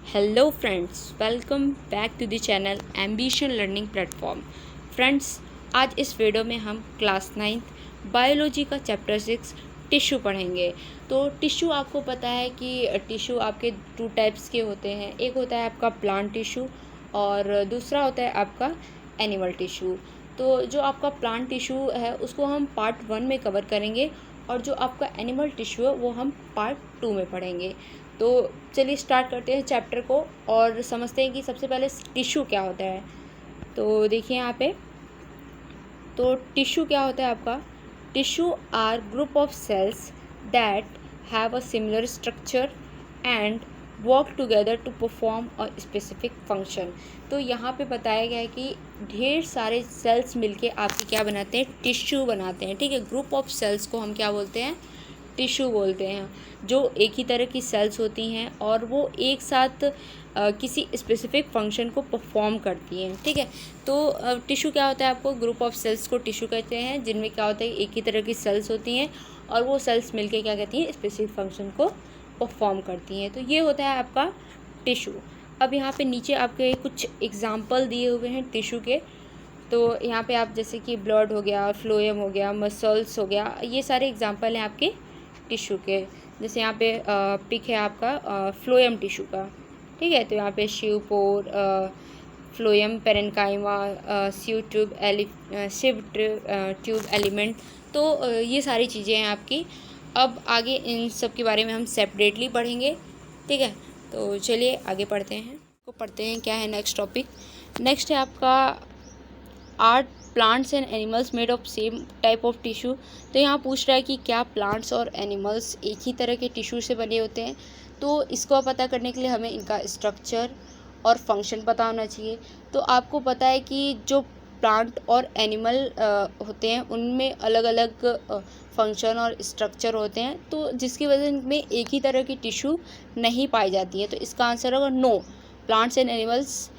Hello friends, welcome back to the channel ambition learning platform. Friends, आज इस video में हम क्लास 9 बायोलॉजी का चैप्टर 6 टिश्यू पढ़ेंगे। तो टिश्यू आपको पता है कि टिश्यू आपके 2 टाइप्स के होते हैं। एक होता है आपका प्लांट टिश्यू और दूसरा होता है आपका एनिमल टिश्यू। तो जो आपका प्लांट टिश्यू है उसको हम पार्ट 1 में कवर करेंगे और जो आपका एनिमल टिश्यू है वो हम पार्ट 2 में पढ़ेंगे। तो चलिए स्टार्ट करते हैं चैप्टर को और समझते हैं कि सबसे पहले टिश्यू क्या होता है। तो देखिए यहाँ पे, तो टिश्यू क्या होता है आपका। Tissue are group of cells that have a similar structure and work together to perform a specific function. तो यहाँ पे बताया गया है कि ढेर सारे सेल्स मिलके आपके क्या बनाते हैं, टिश्यू बनाते हैं। ठीक है, ग्रुप ऑफ सेल्स को हम क्या बोलते हैं, टिश्यू बोलते हैं। जो एक ही तरह की सेल्स होती हैं और वो एक साथ किसी स्पेसिफिक फंक्शन को परफॉर्म करती हैं। ठीक है, तो टिश्यू क्या होता है, आपको ग्रुप ऑफ सेल्स को टिश्यू कहते हैं, जिनमें क्या होता है एक ही तरह की सेल्स होती हैं और वो सेल्स मिलके क्या कहती हैं, स्पेसिफिक फंक्शन को परफॉर्म करती हैं। तो ये होता है आपका टिश्यू। अब यहाँ पे नीचे आपके कुछ एग्जाम्पल दिए हुए हैं टिश्यू के। तो यहाँ पे आप जैसे कि ब्लड हो गया, फ्लोएम हो गया, मसल्स हो गया, ये सारे एग्जाम्पल हैं आपके टिश्यू के। जैसे यहाँ पे पिक है आपका फ्लोएम टिश्यू का। ठीक है, तो यहाँ पे शिवपोर, फ्लोएम पेरेन्काइमा, सिव ट्यूब एलिमेंट। तो ये सारी चीज़ें हैं आपकी। अब आगे इन सब के बारे में हम सेपरेटली पढ़ेंगे। ठीक है, तो चलिए आगे पढ़ते हैं। क्या है नेक्स्ट टॉपिक। नेक्स्ट है आपका are plants and animals made of same type of tissue. तो यहाँ पूछ रहा है कि क्या प्लांट्स और एनिमल्स एक ही तरह के टिश्यू से बने होते हैं। तो इसको पता करने के लिए हमें इनका स्ट्रक्चर और फंक्शन पता होना चाहिए। तो आपको पता है कि जो प्लांट और एनिमल होते हैं उनमें अलग अलग फंक्शन और स्ट्रक्चर होते हैं, तो जिसकी वजह में एक ही तरह की टिश्यू नहीं पाई जाती है। तो इसका आंसर होगा no, plants and animals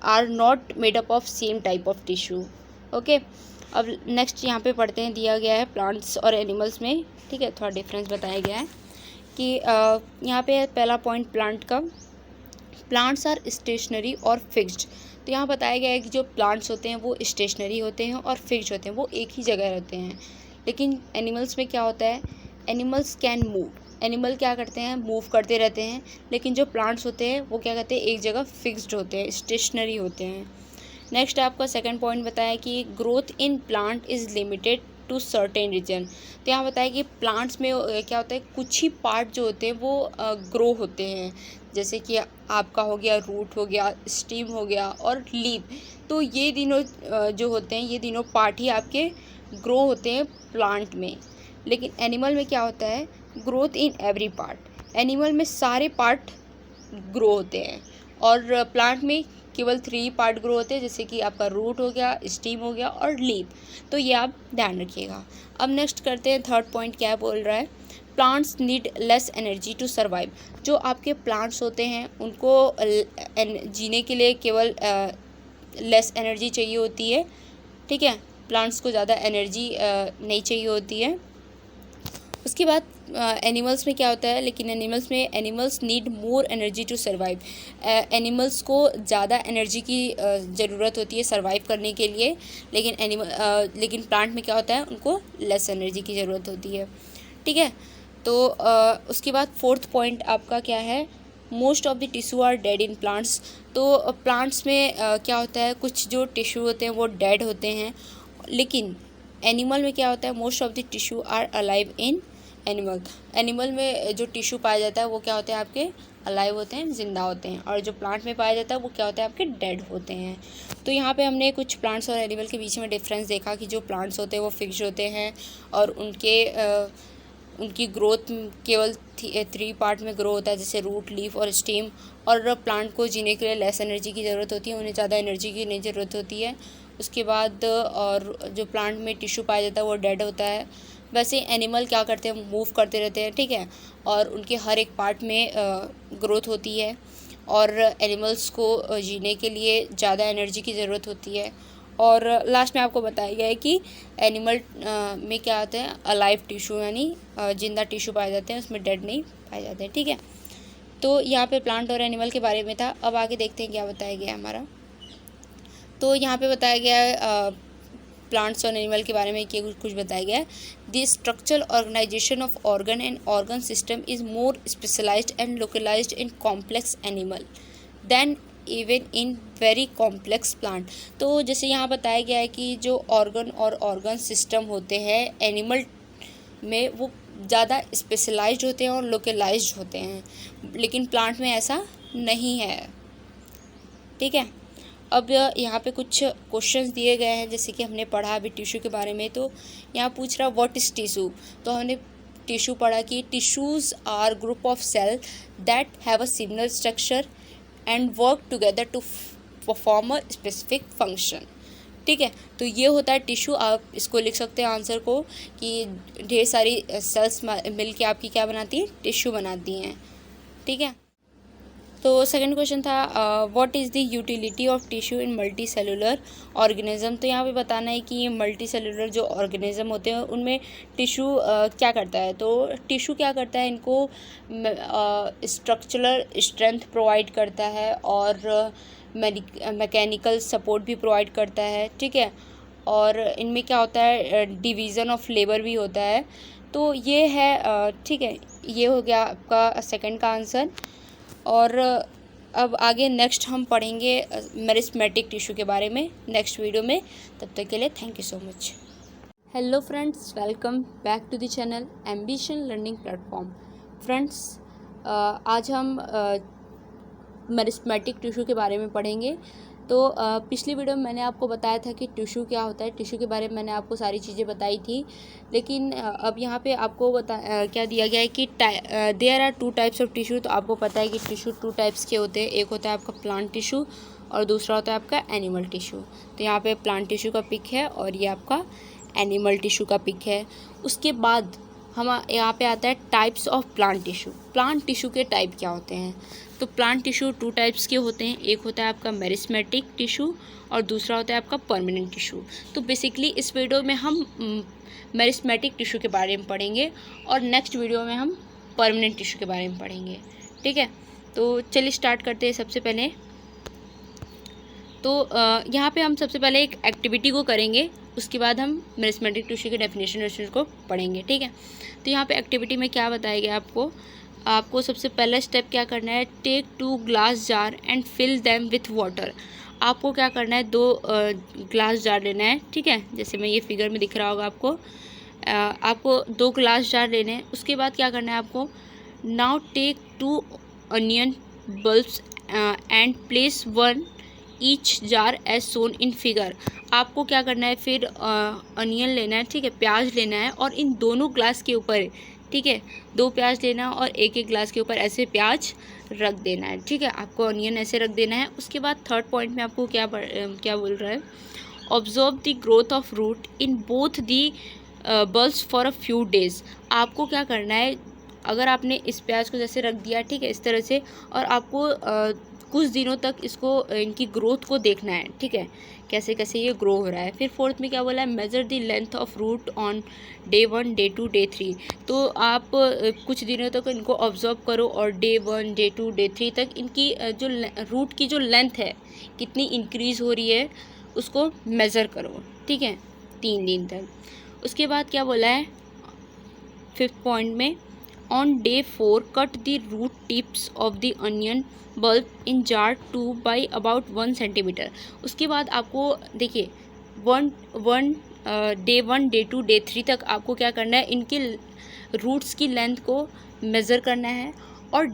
are not made up of same type of tissue. Okay, अब नेक्स्ट यहाँ पे पढ़ते हैं, दिया गया है प्लांट्स और एनिमल्स में। ठीक है, थोड़ा डिफरेंस बताया गया है कि यहाँ पे पहला पॉइंट प्लांट का, प्लांट्स आर स्टेशनरी और फिक्स्ड। तो यहाँ बताया गया है कि जो प्लांट्स होते हैं वो स्टेशनरी होते हैं और फिक्स्ड होते हैं, वो एक ही जगह रहते हैं। लेकिन एनिमल्स में क्या होता है, एनिमल्स कैन मूव। एनिमल क्या करते हैं, मूव करते रहते हैं। लेकिन जो प्लांट्स होते हैं वो क्या कहते हैं, एक जगह फिक्स्ड होते हैं, स्टेशनरी होते हैं। नेक्स्ट आपका सेकंड पॉइंट बताया कि growth in plant is limited to certain region. तो यहाँ बताया कि प्लांट्स में क्या होता है, कुछ ही पार्ट जो होते हैं वो ग्रो होते हैं। जैसे कि आपका हो गया रूट हो गया, स्टीम हो गया और लीफ। तो ये तीनों जो होते हैं, ये तीनों पार्ट ही आपके ग्रो होते हैं प्लांट में। लेकिन एनिमल में क्या होता है, growth in every part. Animal में सारे पार्ट ग्रो होते हैं और प्लांट में केवल 3 पार्ट ग्रो होते हैं, जैसे कि आपका रूट हो गया, स्टीम हो गया और लीफ। तो ये आप ध्यान रखिएगा। अब नेक्स्ट करते हैं, थर्ड पॉइंट क्या बोल रहा है, plants need less energy to survive. जो आपके प्लांट्स होते हैं उनको जीने के लिए केवल लेस एनर्जी चाहिए होती है। ठीक है, प्लांट्स को ज़्यादा एनर्जी नहीं चाहिए होती है। उसके बाद एनिमल्स में क्या होता है, लेकिन animals need more energy to survive. Animals को ज़्यादा एनर्जी की ज़रूरत होती है सर्वाइव करने के लिए। लेकिन प्लांट में क्या होता है, उनको लेस एनर्जी की ज़रूरत होती है। ठीक है, तो उसके बाद फोर्थ पॉइंट आपका क्या है, most of the tissue are dead in plants. तो प्लांट्स में क्या होता है, कुछ जो टिश्यू होते हैं वो डेड होते हैं। लेकिन एनिमल में क्या होता है, most of the tissue are alive in animal. Animal में जो टिश्यू पाया जाता है वो क्या होते हैं, आपके अलाइव होते हैं, जिंदा होते हैं। और जो प्लांट में पाया जाता है वो क्या होता है, आपके डेड होते हैं। तो यहाँ पे हमने कुछ प्लांट्स और एनिमल के बीच में डिफरेंस देखा कि जो प्लांट्स होते हैं वो फिक्स्ड होते हैं और उनकी ग्रोथ केवल 3 पार्ट में ग्रो होता है, जैसे रूट, लीफ और स्टेम। और प्लांट को जीने के लिए लेस एनर्जी की ज़रूरत होती है, उन्हें ज़्यादा एनर्जी की नहीं ज़रूरत होती है। उसके बाद और जो प्लांट में टिश्यू पाया जाता है वो डेड होता है। वैसे एनिमल क्या करते हैं, मूव करते रहते हैं। ठीक है, और उनके हर एक पार्ट में ग्रोथ होती है और एनिमल्स को जीने के लिए ज़्यादा एनर्जी की ज़रूरत होती है। और लास्ट में आपको बताया गया है कि एनिमल में क्या आता है, अलाइव टिश्यू यानी जिंदा टिश्यू पाए जाते हैं, उसमें डेड नहीं पाए जाते हैं। ठीक है, तो यहाँ पे प्लांट और एनिमल के बारे में था। अब आगे देखते हैं क्या बताया गया है हमारा। तो यहाँ पे बताया गया है प्लांट्स और एनिमल के बारे में कुछ बताया गया है। The structural organisation of organ and organ system is more specialised and localised in complex animal than even in very complex plant. तो जैसे यहाँ बताया गया है कि जो ऑर्गन और ऑर्गन सिस्टम होते हैं एनिमल में वो ज़्यादा स्पेशलाइज्ड होते हैं और लोकलाइज्ड होते हैं, लेकिन प्लांट में ऐसा नहीं है। ठीक है, अब यहाँ पे कुछ क्वेश्चंस दिए गए हैं, जैसे कि हमने पढ़ा अभी टिश्यू के बारे में। तो यहाँ पूछ रहा व्हाट इज़ टिश्यू। तो हमने टिश्यू पढ़ा कि tissues are group of cell that have a similar structure and work together to perform a specific function. ठीक है, तो ये होता है टिश्यू। आप इसको लिख सकते हैं आंसर को कि ढेर सारी सेल्स मिल के आपकी क्या बनाती हैं, टिश्यू बनाती हैं। ठीक है, तो सेकंड क्वेश्चन था what is the utility of tissue in multi cellular organism. तो यहाँ पे बताना है कि ये मल्टी सेलुलर जो ऑर्गेनिज्म होते हैं उनमें टिश्यू क्या करता है। तो टिश्यू क्या करता है, इनको स्ट्रक्चरल स्ट्रेंथ प्रोवाइड करता है और मैकेनिकल सपोर्ट भी प्रोवाइड करता है। ठीक है, और इनमें क्या होता है, डिवीज़न ऑफ लेबर भी होता है। तो ये है ठीक है, ये हो गया आपका सेकंड का आंसर। और अब आगे नेक्स्ट हम पढ़ेंगे मेरिस्मेटिक टिश्यू के बारे में नेक्स्ट वीडियो में। तब तक के लिए thank you so much. Hello friends, welcome back to the channel ambition learning platform. Friends, आज हम मेरिस्मेटिक टिश्यू के बारे में पढ़ेंगे। तो पिछली वीडियो में मैंने आपको बताया था कि टिश्यू क्या होता है, टिश्यू के बारे में मैंने आपको सारी चीज़ें बताई थी। लेकिन अब यहाँ पे आपको क्या दिया गया है कि there are 2 types of tissue. तो आपको पता है कि टिश्यू 2 टाइप्स के होते हैं, एक होता है आपका प्लांट टिश्यू और दूसरा होता है आपका एनिमल टिश्यू। तो यहाँ पे प्लांट टिश्यू का पिक है और ये आपका एनिमल टिश्यू का पिक है। उसके बाद हम यहाँ पे आता है types of plant tissue. Plant tissue के टाइप क्या होते हैं। तो प्लांट टिश्यू 2 टाइप्स के होते हैं, एक होता है आपका मेरिस्मेटिक टिश्यू और दूसरा होता है आपका परमानेंट टिश्यू। तो बेसिकली इस वीडियो में हम मेरिस्मेटिक टिश्यू के बारे में पढ़ेंगे और नेक्स्ट वीडियो में हम परमानेंट टिश्यू के बारे में पढ़ेंगे। ठीक है, तो चलिए स्टार्ट करते हैं। सबसे पहले तो यहाँ पे हम सबसे पहले एक एक्टिविटी को करेंगे, उसके बाद हम मेरिस्मेटिक टिश्यू के डेफिनेशन को पढ़ेंगे। ठीक है, तो यहाँ पे एक्टिविटी में क्या बताया गया आपको सबसे पहला स्टेप क्या करना है, take 2 glass jar and fill them with water. आपको क्या करना है, 2 ग्लास जार लेना है। ठीक है, जैसे मैं ये फिगर में दिख रहा होगा आपको 2 ग्लास जार लेने हैं। उसके बाद क्या करना है आपको, now take 2 onion bulbs and place 1 each jar as shown in figure. आपको क्या करना है, फिर अनियन लेना है, ठीक है, प्याज लेना है और इन दोनों ग्लास के ऊपर, ठीक है, 2 प्याज लेना और एक ग्लास के ऊपर ऐसे प्याज रख देना है। ठीक है, आपको अनियन ऐसे रख देना है। उसके बाद थर्ड पॉइंट में आपको क्या बोल रहा है, observe the growth of root in both the bulbs for a few days. आपको क्या करना है, अगर आपने इस प्याज को जैसे रख दिया, ठीक है, इस तरह से, और आपको कुछ दिनों तक इसको इनकी ग्रोथ को देखना है। ठीक है, कैसे कैसे ये ग्रो हो रहा है। फिर फोर्थ में क्या बोला है, measure the length of root on day 1, day 2, day 3। तो आप कुछ दिनों तक इनको ऑब्जर्व करो और डे 1, डे 2, डे 3 तक इनकी जो रूट की जो लेंथ है कितनी इंक्रीज़ हो रही है उसको मेज़र करो। ठीक है, 3 दिन तक। उसके बाद क्या बोला है 5th पॉइंट में, on day 4 cut the root tips of the onion bulb in jar 2 by about 1 centimetre. उसके बाद आपको देखिए डे 1, डे 2, डे 3 तक आपको क्या करना है, इनके रूट्स की लेंथ को मेज़र करना है। और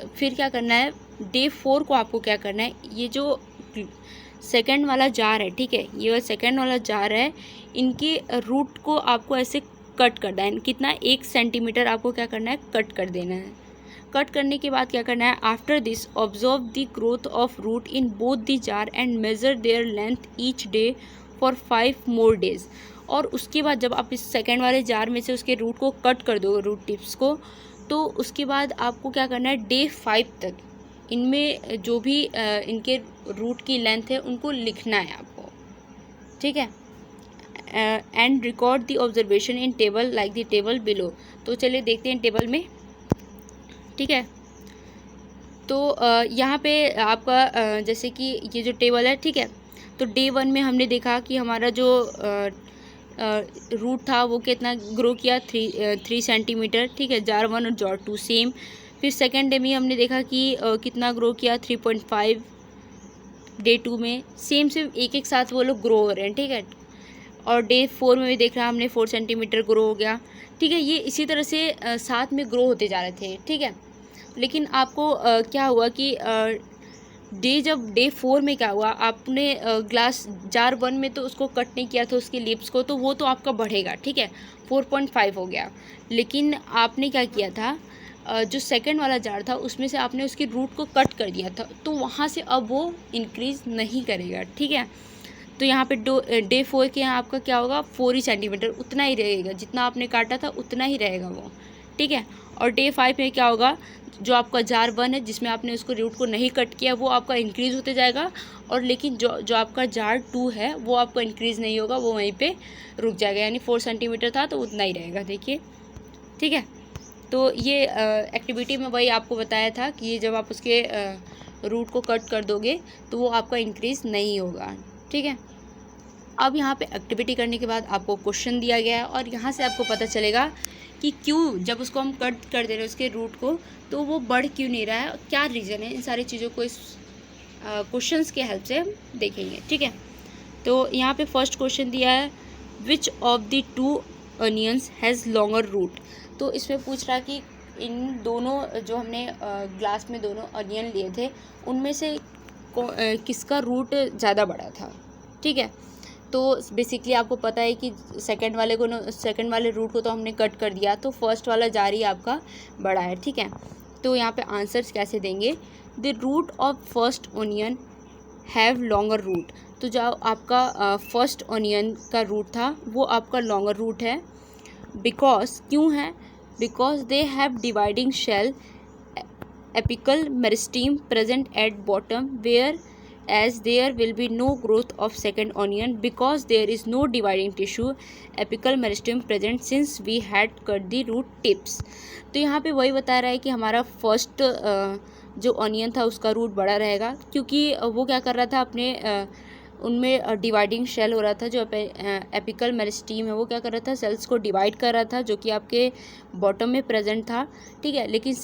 फिर क्या करना है, डे 4 को आपको क्या करना है, ये जो सेकंड वाला जार है, ठीक है, ये सेकंड वाला जार है, इनके रूट को आपको ऐसे कट करना है। कितना, 1 सेंटीमीटर आपको क्या करना है, कट कर देना है। कट करने के बाद क्या करना है, after this observe the growth of root in both the jar and measure their length each day for 5 more days. और उसके बाद जब आप इस सेकेंड वाले जार में से उसके रूट को कट कर दो, रूट टिप्स को, तो उसके बाद आपको क्या करना है, डे 5 तक इनमें जो भी इनके रूट की लेंथ है उनको लिखना है आपको। ठीक है, and record the observation in table like the table below. तो चलिए देखते हैं टेबल में। ठीक है, तो यहाँ पे आपका जैसे कि ये जो टेबल है, ठीक है, तो डे 1 में हमने देखा कि हमारा जो रूट था वो कितना ग्रो किया, 3 सेंटीमीटर, ठीक है, जार 1 और जार 2 सेम। फिर सेकेंड डे में हमने देखा कि कितना ग्रो किया, 3.5। डे 2 में सेम एक एक साथ वो लोग ग्रो हो रहे हैं, ठीक है। और डे 4 में भी देख रहा हमने 4 सेंटीमीटर ग्रो हो गया, ठीक है। ये इसी तरह से साथ में ग्रो होते जा रहे थे, ठीक है। लेकिन आपको क्या हुआ कि जब डे 4 में क्या हुआ, आपने ग्लास जार 1 में तो उसको कट नहीं किया था उसके लिप्स को, तो वो तो आपका बढ़ेगा, ठीक है, 4.5 हो गया। लेकिन आपने क्या किया था, जो सेकंड वाला जार था उसमें से आपने उसकी रूट को कट कर दिया था, तो वहाँ से अब वो इंक्रीज़ नहीं करेगा, ठीक है। तो यहाँ पे डे 4 के यहाँ आपका क्या होगा, 4 ही सेंटीमीटर, उतना ही रहेगा, जितना आपने काटा था उतना ही रहेगा वो, ठीक है। और डे 5 में क्या होगा, जो आपका जार 1 है जिसमें आपने उसको रूट को नहीं कट किया वो आपका इंक्रीज़ होते जाएगा, और लेकिन जो आपका जार 2 है वो आपका इंक्रीज़ नहीं होगा, वो वहीं पे रुक जाएगा, यानी 4 सेंटीमीटर था तो उतना ही रहेगा, देखिए, ठीक है। तो ये एक्टिविटी में वही आपको बताया था कि ये जब आप उसके रूट को कट कर दोगे तो वो आपका इंक्रीज़ नहीं होगा, ठीक है। अब यहाँ पे एक्टिविटी करने के बाद आपको क्वेश्चन दिया गया है, और यहाँ से आपको पता चलेगा कि क्यों जब उसको हम कट कर दे रहे हैं उसके रूट को, तो वो बढ़ क्यों नहीं रहा है, क्या रीज़न है। इन सारी चीज़ों को इस क्वेश्चंस के हेल्प से हम देखेंगे, ठीक है। तो यहाँ पे फर्स्ट क्वेश्चन दिया है, which of the 2 onions has longer root. तो इसमें पूछ रहा है कि इन दोनों जो हमने ग्लास में दोनों अनियन लिए थे उनमें से किसका रूट ज़्यादा बड़ा था, ठीक है। तो बेसिकली आपको पता है कि सेकंड वाले रूट को तो हमने कट कर दिया, तो फर्स्ट वाला जारी आपका बड़ा है, ठीक है। तो यहाँ पे आंसर्स कैसे देंगे, the root of first onion have longer root. तो जो आपका फर्स्ट ओनियन का रूट था वो आपका लॉन्गर रूट है, बिकॉज क्यों है, because they have dividing cell apical meristem present at bottom, where as there will be no growth of second onion because there is no dividing tissue apical meristem present since we had cut the root tips। तो यहाँ पे वही बता रहा है कि हमारा first जो ऑनियन था उसका रूट बड़ा रहेगा, क्योंकि वो क्या कर रहा था, अपने उनमें डिवाइडिंग शेल हो रहा था, जो एपिकल मेरिस्टेम है वो क्या कर रहा था, सेल्स को डिवाइड कर रहा था, जो कि आपके बॉटम में प्रेजेंट था, ठीक है। लेकिन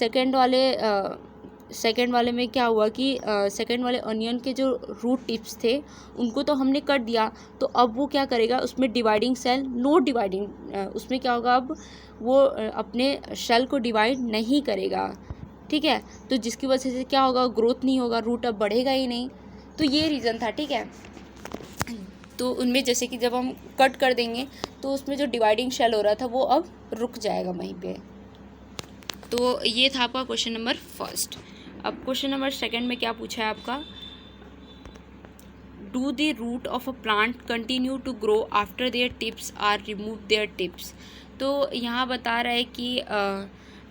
सेकेंड वाले में क्या हुआ कि सेकेंड वाले ऑनियन के जो रूट टिप्स थे उनको तो हमने कट दिया, तो अब वो क्या करेगा, उसमें डिवाइडिंग सेल नो डिवाइडिंग, उसमें क्या होगा, अब वो अपने शेल को डिवाइड नहीं करेगा, ठीक है। तो जिसकी वजह से क्या होगा, ग्रोथ नहीं होगा, रूट अब बढ़ेगा ही नहीं। तो ये रीज़न था, ठीक है। तो उनमें जैसे कि जब हम कट कर देंगे तो उसमें जो डिवाइडिंग शेल हो रहा था वो अब रुक जाएगा वहीं पे। तो ये था आपका क्वेश्चन नंबर फर्स्ट। अब क्वेश्चन नंबर सेकंड में क्या पूछा है आपका, do the root of a plant continue to grow after their tips are remove their tips. तो यहाँ बता रहा है कि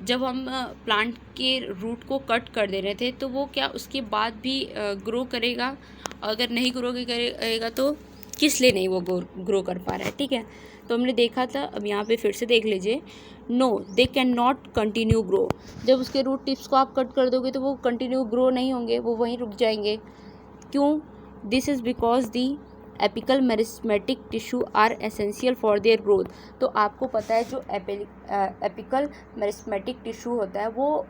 जब हम प्लांट के रूट को कट कर दे रहे थे तो वो क्या उसके बाद भी ग्रो करेगा, अगर नहीं ग्रो करेगा तो किस लिए नहीं वो ग्रो कर पा रहा है, ठीक है। तो हमने देखा था, अब यहाँ पे फिर से देख लीजिए, no they can not continue grow. जब उसके रूट टिप्स को आप कट कर दोगे तो वो कंटिन्यू ग्रो नहीं होंगे, वो वहीं रुक जाएंगे। क्यों, this is because the apical meristematic tissue are essential for their growth. तो आपको पता है जो एपिकल मेरिस्टेमेटिक टिश्यू होता है वो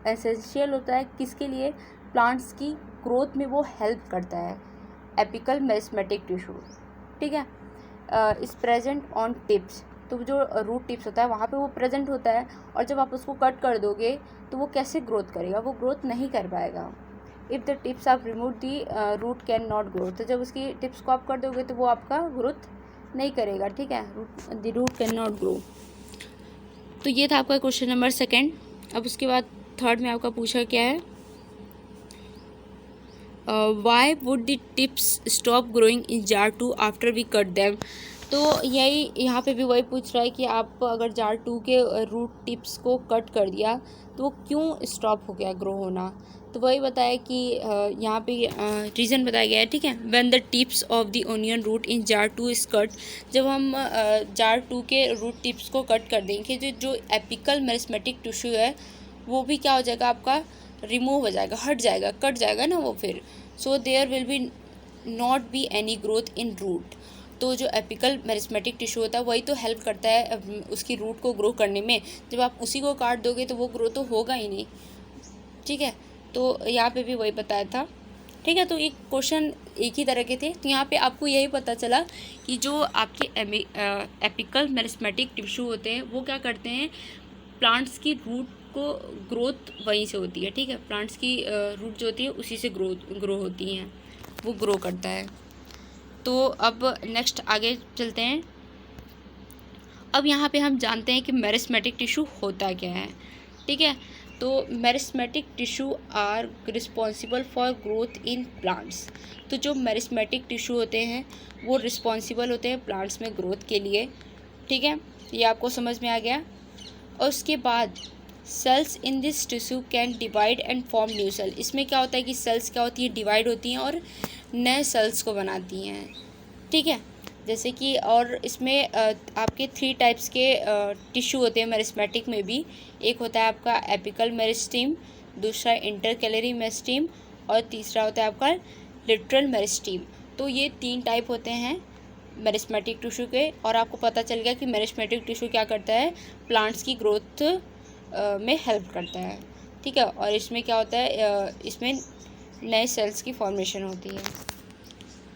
एसेंशियल होता है किसके लिए, प्लांट्स की ग्रोथ में वो हेल्प करता है, एपिकल मेरिस्टेमेटिक टिश्यू, ठीक है। इस प्रेजेंट ऑन टिप्स, तो जो रूट टिप्स होता है वहाँ पे वो प्रेजेंट होता है, और जब आप उसको कट कर दोगे तो वो कैसे ग्रोथ करेगा, वो ग्रोथ नहीं कर पाएगा। इफ़ द टिप्स आप remove the root can not grow. तो जब उसकी टिप्स को आप कर दोगे तो वो आपका ग्रोथ नहीं करेगा, ठीक है, the root can not grow. तो ये था आपका क्वेश्चन नंबर सेकेंड। अब उसके बाद थर्ड में आपका पूछा क्या है, why would the tips stop growing in jar 2 after we cut them. तो यही यहाँ पे भी वही पूछ रहा है कि आप अगर जार 2 के रूट टिप्स को कट कर दिया तो वो क्यों स्टॉप हो गया ग्रो होना। तो वही बताया कि यहाँ पे रीज़न बताया गया है, ठीक है। When the tips of the onion root in jar 2 is cut, जब हम जार 2 के रूट टिप्स को कट कर देंगे, जो एपिकल मेरिस्टेमेटिक टिश्यू है वो भी क्या हो जाएगा, आपका रिमूव हो जाएगा, हट जाएगा, कट जाएगा ना वो फिर। So there will be not be any growth in root. तो जो एपिकल मेरिस्मेटिक टिश्यू होता है वही तो हेल्प करता है उसकी रूट को ग्रो करने में। जब आप उसी को काट दोगे तो वो ग्रो तो होगा ही नहीं, ठीक है। तो यहाँ पे भी वही बताया था, ठीक है। तो एक क्वेश्चन एक ही तरह के थे, तो यहाँ पे आपको यही पता चला कि जो आपके एपिकल मेरिस्मेटिक टिश्यू होते हैं वो क्या करते हैं, प्लांट्स की रूट को ग्रोथ वहीं से होती है, ठीक है। प्लांट्स की रूट जो होती है उसी से ग्रो होती हैं, वो ग्रो करता है। तो अब नेक्स्ट आगे चलते हैं। अब यहाँ पे हम जानते हैं कि मेरिस्मेटिक टिश्यू होता क्या है, ठीक है। तो meristematic tissue are responsible for growth in plants. तो जो मेरिस्मेटिक टिश्यू होते हैं वो रिस्पॉन्सिबल होते हैं प्लांट्स में ग्रोथ के लिए, ठीक है। ये आपको समझ में आ गया। और उसके बाद cells in this tissue can divide and form new cell. इसमें क्या होता है कि सेल्स क्या होती है, डिवाइड होती हैं और नए सेल्स को बनाती हैं, ठीक है। जैसे कि और इसमें आपके 3 टाइप्स के टिश्यू होते हैं मेरिस्मेटिक में भी। एक होता है आपका एपिकल मेरिस्टीम, दूसरा इंटरकैलरी मेरिस्टीम और तीसरा होता है आपका लिटरल मेरिस्टीम। तो ये 3 टाइप होते हैं मेरिस्मेटिक टिश्यू के। और आपको पता चल गया कि मेरिस्मेटिक टिश्यू क्या करता है, प्लांट्स की ग्रोथ में हेल्प करता है, ठीक है। और इसमें क्या होता है, इसमें नए सेल्स की फॉर्मेशन होती है।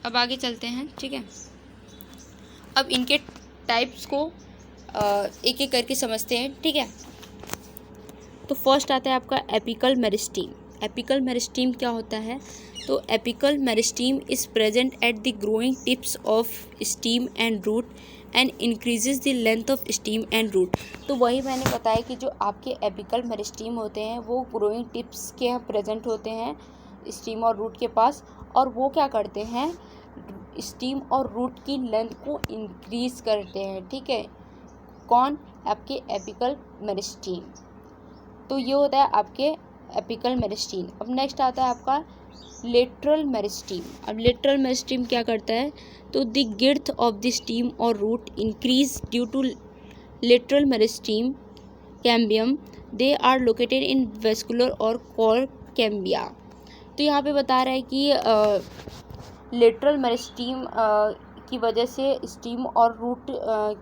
अब आगे चलते हैं, ठीक है। अब इनके टाइप्स को एक एक करके समझते हैं, ठीक है। तो फर्स्ट आता है आपका एपिकल मेरिस्टीम। एपिकल मेरिस्टीम क्या होता है, तो apical meristem is present at the growing tips of stem and root and increases the length of stem and root. तो वही मैंने बताया कि जो आपके एपिकल मेरिस्टीम होते हैं वो ग्रोइंग टिप्स के यहाँ प्रेजेंट होते हैं स्टीम और रूट के पास, और वो क्या करते हैं, स्टीम और रूट की लेंथ को इंक्रीज करते हैं, ठीक है। कौन, आपके एपिकल मेरिस्टीम। तो ये होता है आपके एपिकल मेरिस्टीम। अब नेक्स्ट आता है आपका लेटरल मेरिस्टीम। अब लेटरल मेरिस्टीम क्या करता है, तो the girth of the stem और root increase due to lateral meristem cambium. They are located in vascular और कोर कैम्बिया। तो यहाँ पे बता रहा है कि लेटरल मेरिस्टीम की वजह से स्टीम और रूट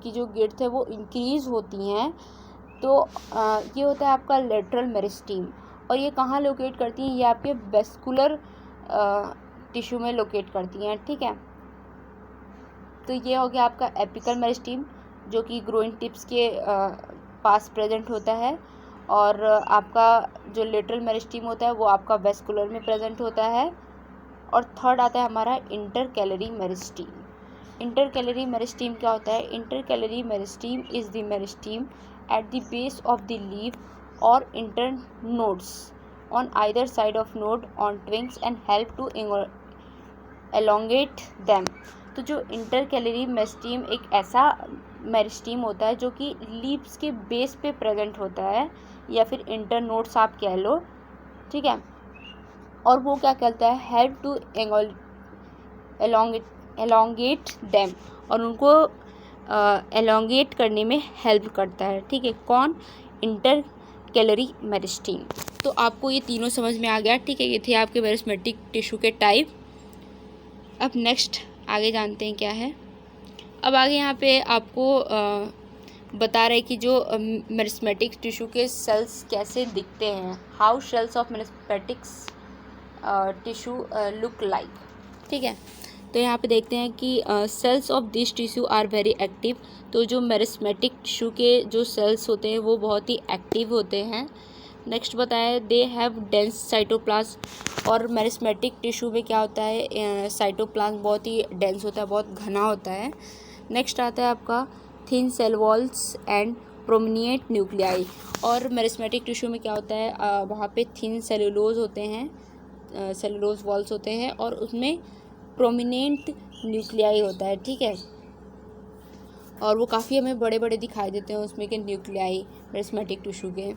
की जो गिर्थ है वो इंक्रीज़ होती हैं। तो ये होता है आपका लेटरल मेरिस्टीम। और ये कहाँ लोकेट करती हैं, ये आपके वेस्कुलर टिश्यू में लोकेट करती हैं, ठीक है। तो ये हो गया आपका एपिकल मेरिस्टीम जो कि ग्रोइंग टिप्स के पास प्रेजेंट होता है। और आपका जो लेटरल मेरिस्टीम होता है वो आपका वेस्कुलर में प्रेजेंट होता है। और थर्ड आता है हमारा इंटरकैलरी मेरिस्टीम। इंटरकैलरी मेरिस्टीम क्या होता है, intercalary meristem is the meristem at the base of the leaf और internodes on either side of node on twigs and help to elongate them. तो जो इंटरकैलरी मेरिस्टीम एक ऐसा मेरिस्टीम होता है जो कि लीव्स के बेस पे प्रेजेंट होता है, या फिर इंटर नोड्स आप कह लो, ठीक है। और वो क्या करता है, हेल्प टू एलोंगेट दैम, और उनको एलोंगेट करने में हेल्प करता है, ठीक है। कौन, इंटरकैलरी मेरिस्टीम। तो आपको ये तीनों समझ में आ गया, ठीक है। ये थे आपके मेरिस्मेटिक टिश्यू के टाइप। अब नेक्स्ट आगे जानते हैं क्या है। अब आगे यहाँ पे आपको बता रहे कि जो मेरिस्मेटिक टिश्यू के सेल्स कैसे दिखते हैं, how cells of meristematic tissue look like, ठीक है। तो यहाँ पे देखते हैं कि cells of this tissue are very active. तो जो मेरिस्मेटिक टिश्यू के जो सेल्स होते हैं वो बहुत ही एक्टिव होते हैं। नेक्स्ट बताया, दे हैव डेंस साइटोप्लाज्म। और मेरिस्मेटिक टिश्यू में क्या होता है, साइटोप्लाज्म बहुत ही डेंस होता है, बहुत घना होता है। नेक्स्ट आता है आपका thin cell walls and prominent nuclei. और मेरिस्मेटिक टिश्यू में क्या होता है, वहाँ पे थिन सेलुलोज होते हैं, सेलुलोज वॉल्स होते हैं, और उसमें प्रोमिनेंट न्यूक्लियाई होता है, ठीक है। और वो काफ़ी हमें बड़े बड़े दिखाई देते हैं उसमें के न्यूक्लियाई मेरिस्मेटिक टिश्यू के।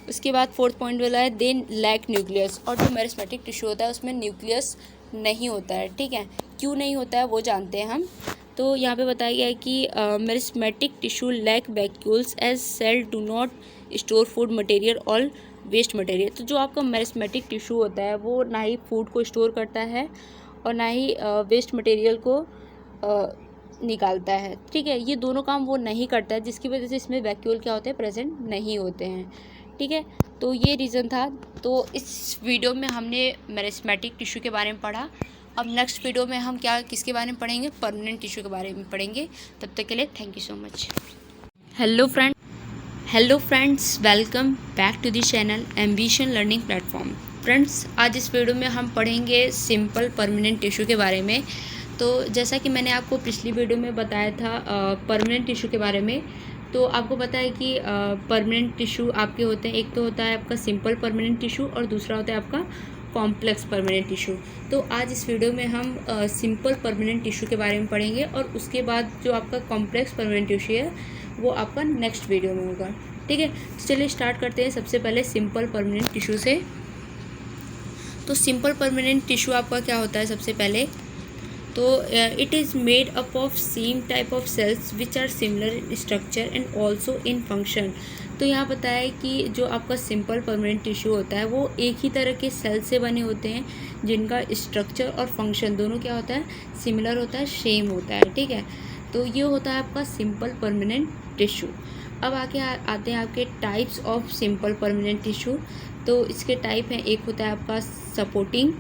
उसके बाद फोर्थ पॉइंट वाला है, दे लैक न्यूक्लियस। और जो मेरिस्मेटिक टिश्यू होता है उसमें न्यूक्लियस नहीं होता है, ठीक है। क्यों नहीं होता है वो जानते हैं हम। तो यहाँ पे बताया गया है कि meristematic tissue lack vacuoles as cell do not store food material or waste material. तो जो आपका मेरिस्टेमेटिक टिश्यू होता है वो ना ही फूड को स्टोर करता है और ना ही वेस्ट मटेरियल को निकालता है, ठीक है। ये दोनों काम वो नहीं करता है, जिसकी वजह से इसमें वैक्यूल क्या होते हैं, प्रेजेंट नहीं होते हैं, ठीक है। तो ये रीज़न था। तो इस वीडियो में हमने मेरिस्टेमेटिक टिश्यू के बारे में पढ़ा। अब नेक्स्ट वीडियो में हम किसके बारे में पढ़ेंगे, परमानेंट टिश्यू के बारे में पढ़ेंगे। तब तक के लिए thank you so much. Hello friends, welcome back to the channel ambition learning platform. Friends, आज इस वीडियो में हम पढ़ेंगे सिंपल परमानेंट टिश्यू के बारे में। तो जैसा कि मैंने आपको पिछली वीडियो में बताया था परमानेंट टिश्यू के बारे में, तो आपको पता है कि परमानेंट टिश्यू आपके होते हैं, एक तो होता है आपका सिंपल परमानेंट टिश्यू और दूसरा होता है आपका कॉम्प्लेक्स परमानेंट टिश्यू। तो आज इस वीडियो में हम सिंपल परमानेंट टिश्यू के बारे में पढ़ेंगे और उसके बाद जो आपका कॉम्प्लेक्स परमानेंट टिश्यू है वो आपका नेक्स्ट वीडियो में होगा, ठीक है। चलिए स्टार्ट करते हैं सबसे पहले सिंपल परमानेंट टिश्यू से। तो सिंपल परमानेंट टिश्यू आपका क्या होता है, सबसे पहले तो it is made up of same type of cells which are similar in structure and also in function. तो यहाँ पता है कि जो आपका सिंपल परमानेंट टिश्यू होता है वो एक ही तरह के सेल से बने होते हैं जिनका स्ट्रक्चर और फंक्शन दोनों क्या होता है, सिमिलर होता है, सेम होता है, ठीक है। तो ये होता है आपका सिंपल परमानेंट टिश्यू। अब आगे आते हैं आपके types of simple permanent tissue. तो इसके टाइप हैं, एक होता है आपका सपोर्टिंग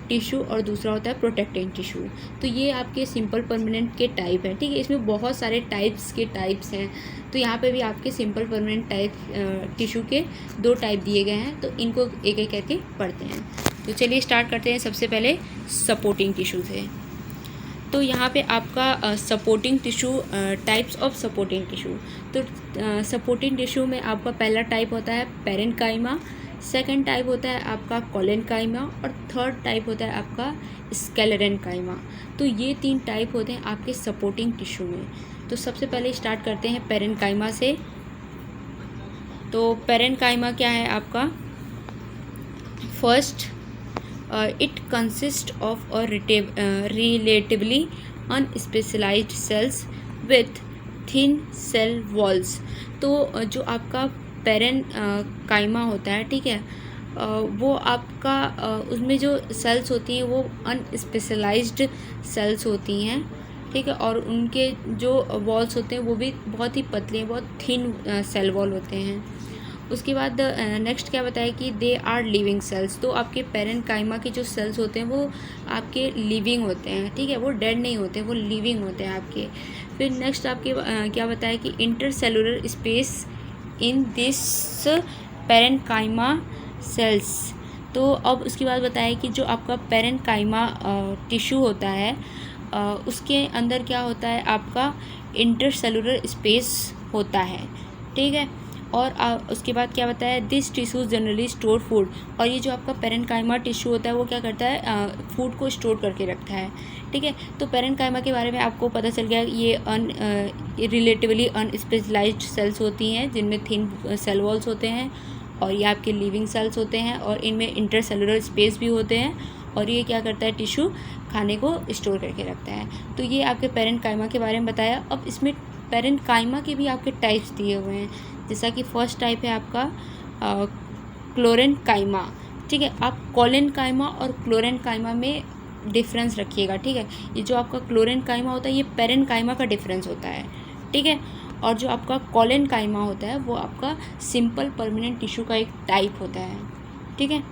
टिश्यू और दूसरा होता है प्रोटेक्टिंग टिश्यू। तो ये आपके सिंपल परमानेंट के टाइप हैं, ठीक है। इसमें बहुत सारे टाइप्स हैं। तो यहाँ पे भी आपके सिंपल परमानेंट टिश्यू के 2 टाइप दिए गए हैं, तो इनको एक एक करके पढ़ते हैं। तो चलिए स्टार्ट करते हैं सबसे पहले सपोर्टिंग टिश्यू से। तो यहाँ पे आपका supporting tissue, types of supporting tissue. तो सपोर्टिंग टिश्यू में आपका पहला टाइप होता है पेरेन्काइमा, सेकंड टाइप होता है आपका कोलेनकाइमा और थर्ड टाइप होता है आपका स्क्लेरेन्काइमा। तो ये 3 टाइप होते हैं आपके सपोर्टिंग टिश्यू में। तो सबसे पहले स्टार्ट करते हैं पेरेन्काइमा से। तो पेरेन्काइमा क्या है आपका, first it consists of a relatively unspecialized cells with thin cell walls। तो जो आपका पेरेन्काइमा होता है, ठीक है, वो आपका उसमें जो सेल्स होती हैं वो अनस्पेशलाइज्ड सेल्स होती हैं, ठीक है, और उनके जो वॉल्स होते हैं वो भी बहुत ही पतले हैं, बहुत थिन सेल वॉल होते हैं। उसके बाद नेक्स्ट क्या बताया कि दे आर लिविंग सेल्स। तो आपके पेरेन्काइमा के जो सेल्स होते हैं वो आपके लिविंग होते हैं, ठीक है, वो डेड नहीं होते, वो लिविंग होते हैं आपके। फिर नेक्स्ट आपके क्या बताया कि intercellular space in this parenchyma cells. तो अब उसके बाद बताया कि जो आपका पेरेन्काइमा टिश्यू होता है उसके अंदर क्या होता है, आपका इंटरसेलुलर स्पेस होता है, ठीक है। और उसके बाद क्या बताया, this tissue generally store food. और ये जो आपका पेरेन्काइमा टिश्यू होता है वो क्या करता है, फूड को स्टोर करके रखता है, ठीक है। तो पेरेन्काइमा के बारे में आपको पता चल गया, ये रिलेटिवली अनस्पेशलाइज्ड सेल्स होती हैं जिनमें थिन सेल वॉल्स होते हैं और ये आपके लिविंग सेल्स होते हैं और इनमें इंटरसेलुलर स्पेस भी होते हैं और ये क्या करता है, टिश्यू खाने को स्टोर करके रखता है। तो ये आपके पेरेन्काइमा के बारे में बताया। अब इसमें पेरेन्काइमा के भी आपके टाइप्स दिए हुए हैं, जैसा कि फर्स्ट टाइप है आपका क्लोरेन्काइमा, ठीक है। आप कोलेन्काइमा और क्लोरेन्काइमा में डिफरेंस रखिएगा, ठीक है। ये जो आपका क्लोरेन्काइमा होता है ये पेरेन्काइमा का डिफरेंस होता है, ठीक है, और जो आपका कोलेन्काइमा होता है वो आपका सिंपल परमानेंट टिश्यू का एक टाइप होता है, ठीक है।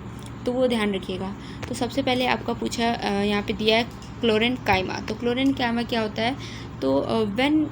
तो वो ध्यान रखिएगा। तो सबसे पहले आपका पूछा यहाँ पे दिया है क्लोरेन्काइमा। तो क्लोरेन्काइमा क्या होता है, तो when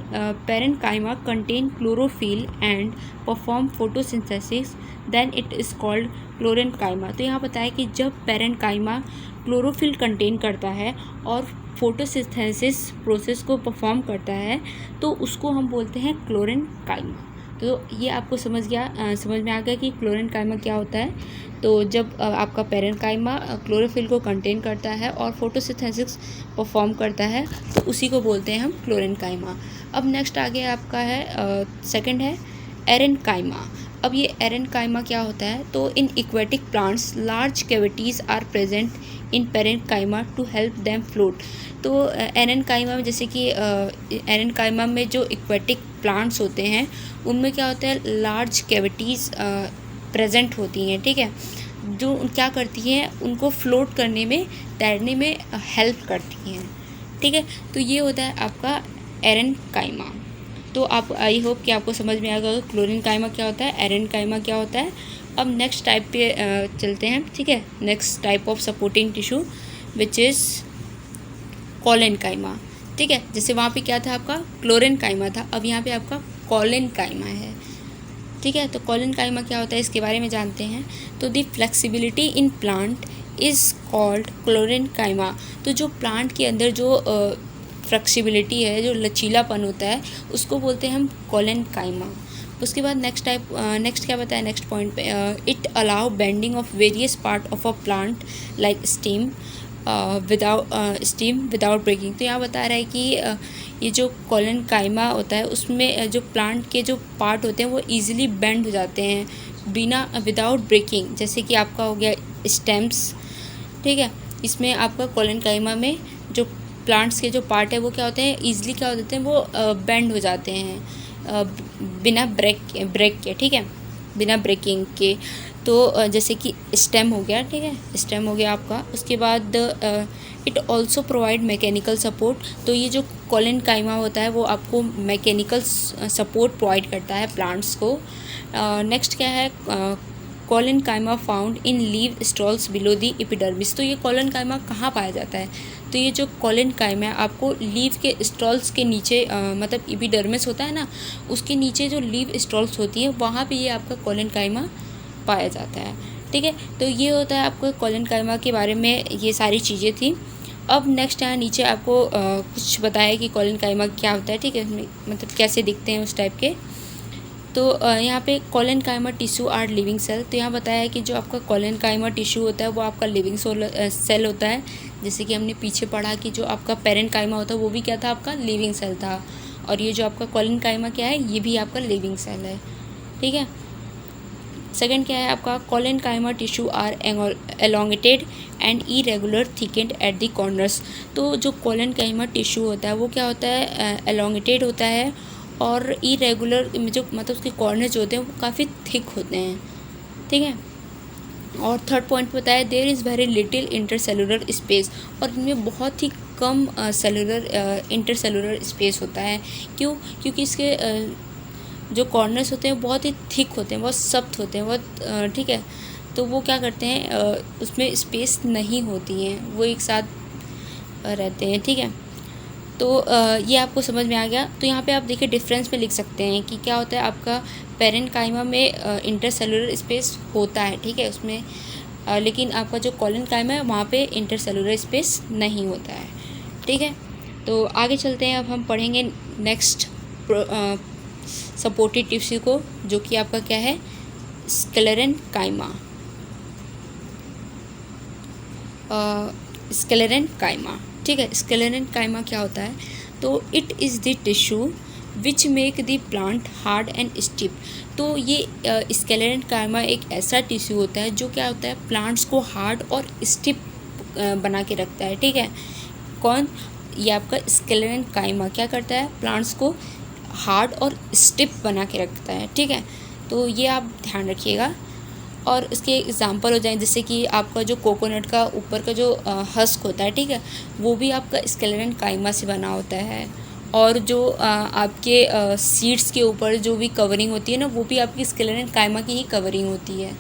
parenchyma contain chlorophyll and perform photosynthesis then it is called chlorenchyma. तो यहाँ बताया कि जब पेरेन्काइमा क्लोरोफिल कंटेन करता है और फोटोसिंथेसिस प्रोसेस को परफॉर्म करता है तो उसको हम बोलते हैं क्लोरेन्काइमा। तो ये आपको समझ में आ गया कि क्लोरेन्काइमा क्या होता है। तो जब आपका पेरेन्काइमा क्लोरोफिल को कंटेन करता है और फोटोसिंथेसिस परफॉर्म करता है तो उसी को बोलते हैं हम क्लोरेन्काइमा। अब नेक्स्ट आगे आपका है सेकंड है एरेन्काइमा। अब ये एरेन्काइमा क्या होता है, तो in aquatic plants large cavities are present in parenchyma to help them float. तो एरेन्काइमा में जैसे कि एरेन्काइमा में जो एक्वेटिक प्लांट्स होते हैं उनमें क्या होता है, लार्ज कैविटीज़ प्रेजेंट होती हैं, ठीक है, जो क्या करती हैं, उनको फ्लोट करने में, तैरने में हेल्प करती हैं, ठीक है। तो ये होता है आपका एरेनकाइमा। तो आप, आई होप कि आपको समझ में आ गया क्लोरेनकाइमा क्या होता है, एरेनकाइमा क्या होता है। अब नेक्स्ट टाइप पे चलते हैं, ठीक है। Next type of supporting tissue which is collenchyma, ठीक है। जैसे वहाँ पे क्या था आपका, क्लोरेनकाइमा था, अब यहाँ पे आपका कॉलेनकाइमा है, ठीक है। तो कॉलेनकाइमा क्या होता है, इसके बारे में जानते हैं। तो the flexibility in plant is called chlorenchyma. तो जो प्लांट के अंदर जो फ्लेक्सिबिलिटी है, जो लचीलापन होता है, उसको बोलते हैं हम कॉलेनकाइमा। उसके बाद नेक्स्ट क्या बताया नेक्स्ट पॉइंट पे, it allow bending of various part of a plant like stem without breaking. तो यहाँ बता रहा है कि ये जो कॉलेनकाइमा होता है, उसमें जो प्लांट के जो पार्ट होते हैं वो ईजिली बेंड हो जाते हैं बिना, विदाउट ब्रेकिंग। जैसे कि आपका हो गया स्टेम्स, ठीक है। इसमें आपका कॉलेनकाइमा में जो प्लांट्स के जो पार्ट है वो क्या होते हैं, ईजिली क्या हो जाते हैं, वो बेंड हो जाते हैं बिना ब्रेक के, ठीक है, बिना ब्रेकिंग के। तो जैसे कि स्टेम हो गया, ठीक है, स्टेम हो गया आपका। उसके बाद it also provide mechanical support. तो ये जो कॉलेनकाइमा होता है वो आपको मैकेनिकल सपोर्ट प्रोवाइड करता है प्लांट्स को। नेक्स्ट क्या है, collenchyma found in leave stalls below the epidermis. तो ये कॉलेनकाइमा कहाँ पाया जाता है, तो ये जो कॉलेनकाइमा है आपको लीव के स्टॉल्स के नीचे, मतलब एपिडर्मिस होता है ना, उसके नीचे जो लीव स्टॉल्स होती हैं वहाँ पे ये आपका कॉलेनकाइमा पाया जाता है, ठीक है। तो ये होता है आपको कॉलेनकाइमा के बारे में, ये सारी चीज़ें थी। अब नेक्स्ट यहाँ नीचे आपको कुछ बताया कि कॉलेनकाइमा क्या होता है, ठीक है, मतलब कैसे दिखते हैं उस टाइप के। तो यहाँ पे collenchyma tissue are living cell. तो यहाँ बताया है कि जो आपका कॉलेनकाइमा टिश्यू होता है वो आपका लिविंग सेल होता है। जैसे कि हमने पीछे पढ़ा कि जो आपका पेरेन्काइमा होता है वो भी क्या था, आपका लिविंग सेल था, और ये जो आपका कॉलेनकाइमा क्या है, ये भी आपका लिविंग सेल है, ठीक है। सेकंड क्या है आपका, collenchyma tissue are elongated and irregular thickened at the corners. तो जो कॉलेनकाइमा टिश्यू होता है वो क्या होता है, एलोंगेटेड होता है, और इरेगुलर जो मतलब उसके कॉर्नर्स होते हैं वो काफ़ी थिक होते हैं, ठीक है। और थर्ड पॉइंट बताया, there is very little intercellular space. और इनमें बहुत ही कम इंटरसेलुलर स्पेस होता है। क्यों, क्योंकि इसके जो कॉर्नर्स होते हैं बहुत ही थिक होते हैं, बहुत सख्त होते हैं, बहुत, ठीक है। तो वो क्या करते हैं, उसमें स्पेस नहीं होती हैं, वो एक साथ रहते हैं, ठीक है। तो ये आपको समझ में आ गया। तो यहाँ पे आप देखिए डिफरेंस में लिख सकते हैं कि क्या होता है, आपका पेरेन्काइमा में इंटरसेलुलर स्पेस होता है, ठीक है, उसमें, लेकिन आपका जो कॉलेनकाइमा है वहाँ पे इंटरसेलुलर स्पेस नहीं होता है, ठीक है। तो आगे चलते हैं, अब हम पढ़ेंगे नेक्स्ट सपोर्टिव टिश्यू को, जो कि आपका क्या है, स्क्लेरेनकाइमा। स्क्लेरेनकाइमा, ठीक है। स्क्लेरेनकाइमा क्या होता है, तो it is the tissue which make the plant hard and stiff. तो ये स्क्लेरेनकाइमा एक ऐसा टिश्यू होता है जो क्या होता है, प्लांट्स को हार्ड और स्टिफ बना के रखता है, ठीक है। कौन, ये आपका स्क्लेरेनकाइमा क्या करता है, प्लांट्स को हार्ड और स्टिफ बना के रखता है, ठीक है। तो ये आप ध्यान रखिएगा। और इसके एग्जांपल हो जाए, जैसे कि आपका जो कोकोनट का ऊपर का जो हस्क होता है, ठीक है, वो भी आपका स्क्लेरेनकाइमा से बना होता है। और जो आपके सीड्स के ऊपर जो भी कवरिंग होती है ना, वो भी आपकी स्क्लेरेनकाइमा की ही कवरिंग होती है।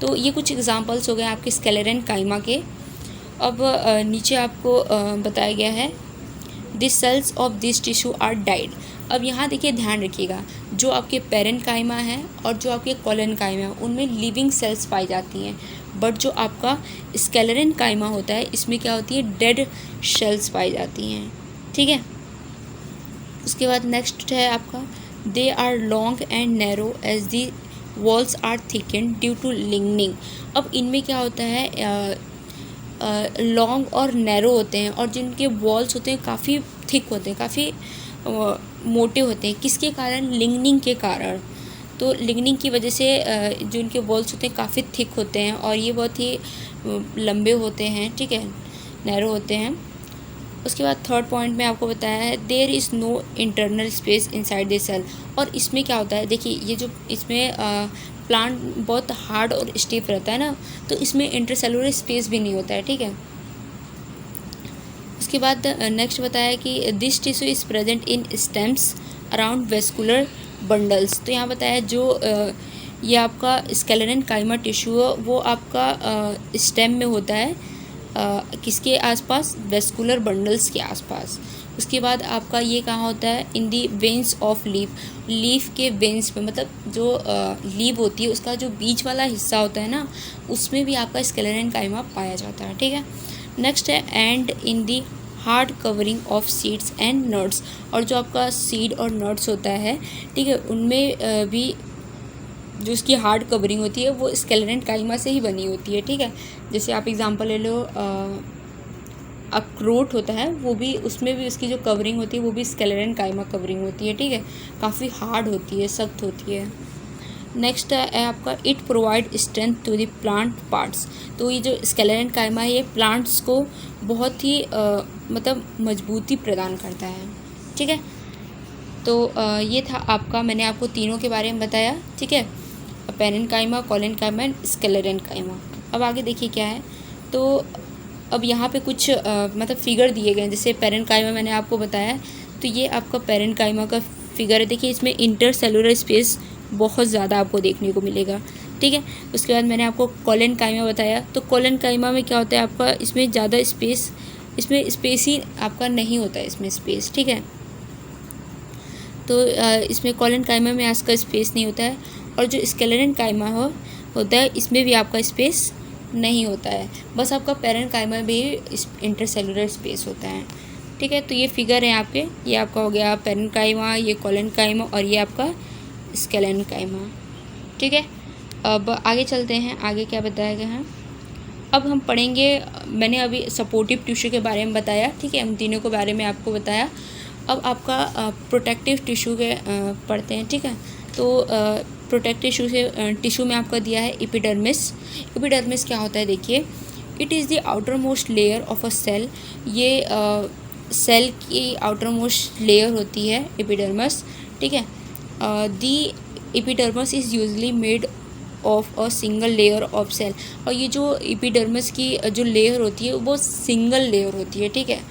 तो ये कुछ एग्जांपल्स हो गए आपके स्क्लेरेनकाइमा के। अब नीचे आपको बताया गया है, this cells of this tissue are died. अब यहाँ देखिए ध्यान रखिएगा, जो आपके पेरेन्काइमा है और जो आपके कॉलेनकाइमा है उनमें लिविंग सेल्स पाई जाती हैं, बट जो आपका स्क्लेरेनकाइमा होता है इसमें क्या होती है, डेड सेल्स पाई जाती हैं, ठीक है। उसके बाद नेक्स्ट है आपका, they are long and narrow as the walls are thickened due to lignin. अब इनमें क्या होता है, लॉन्ग और नैरो होते हैं, और जिनके वॉल्स होते हैं काफ़ी थिक होते हैं, काफ़ी मोटे होते हैं, किसके कारण, लिग्निंग के कारण। तो लिग्निंग की वजह से जो इनके वॉल्स होते हैं काफ़ी थिक होते हैं, और ये बहुत ही लंबे होते हैं, ठीक है, नैरो होते हैं। उसके बाद थर्ड पॉइंट में आपको बताया है, there is no internal space inside the cell. और इसमें क्या होता है, देखिए ये जो इसमें प्लांट बहुत हार्ड और स्टिफ रहता है ना, तो इसमें इंटरसेलुलर स्पेस भी नहीं होता है, ठीक है। उसके बाद नेक्स्ट बताया कि this tissue is present in stems around vascular bundles. तो यहाँ बताया जो ये आपका स्केलेटन काइमा टिश्यू है वो आपका स्टेम में होता है, किसके आसपास, वेस्कुलर बंडल्स के आसपास। उसके बाद आपका ये कहाँ होता है, इन दी वेन्स ऑफ लीफ के वेन्स पे, मतलब जो लीफ होती है उसका जो बीच वाला हिस्सा होता है ना, उसमें भी आपका स्केलेटन काइमा पाया जाता है, ठीक है। नेक्स्ट है and in the hard covering of seeds and nuts. और जो आपका सीड और नट्स होता है, ठीक है, उनमें भी जो उसकी हार्ड कवरिंग होती है वो स्केलेटन काइमा से ही बनी होती है, ठीक है। जैसे आप एग्जांपल ले लो, अखरोट होता है, वो भी, उसमें भी उसकी जो कवरिंग होती है वो भी स्केलेटन काइमा कवरिंग होती है, ठीक है। काफ़ी हार्ड होती है, सख्त होती है। नेक्स्ट है आपका it provide strength to the plant parts. तो ये जो स्केलेटन काइमा है ये प्लांट्स को बहुत ही मतलब मजबूती प्रदान करता है, ठीक है। तो ये था आपका, मैंने आपको तीनों के बारे में बताया, ठीक है, पेरेन्काइमा, कोलेनकाइमा एंड स्केलेटन काइमा। अब आगे देखिए क्या है। तो अब यहाँ पे कुछ मतलब फिगर दिए गए हैं। जैसे पेरेन्काइमा मैंने आपको बताया, तो ये आपका पेरेन्काइमा का फिगर है। देखिए इसमें इंटरसेलुलर स्पेस बहुत ज़्यादा आपको देखने को मिलेगा, ठीक है। उसके बाद मैंने आपको कोलेनकाइमा बताया, तो कोलेनकाइमा में क्या होता है आपका, इसमें ज़्यादा स्पेस, इसमें स्पेस ही आपका नहीं होता है, इसमें स्पेस, ठीक है। तो इसमें कोलेनकाइमा में आज का स्पेस नहीं होता है। और जो स्केलेटन काइमा होता है इसमें भी आपका स्पेस नहीं होता है, बस आपका पेरेन्काइमा में भी इंटरसेलुलर स्पेस होता है, ठीक है। तो ये फिगर है आपके, ये आपका हो गया पेरेन्काइमा, ये कोलेनकाइमा और ये आपका स्केलेटन काइमा, ठीक है। अब आगे चलते हैं, आगे क्या बताया गया है। अब हम पढ़ेंगे, मैंने अभी सपोर्टिव टिश्यू के बारे में बताया, ठीक है, हम तीनों के बारे में आपको बताया। अब आपका प्रोटेक्टिव टिश्यू के पढ़ते हैं, ठीक है। तो प्रोटेक्टिव टिश्यू में आपका दिया है एपिडर्मिस। एपिडर्मिस क्या होता है देखिए, it is the outermost layer of a cell. ये सेल की आउटर मोस्ट लेयर होती है एपिडर्मिस, ठीक है। The epidermis is usually made of a single layer of cell. और ये जो एपिडर्मिस की जो लेयर होती है वो सिंगल लेयर होती है, ठीक है।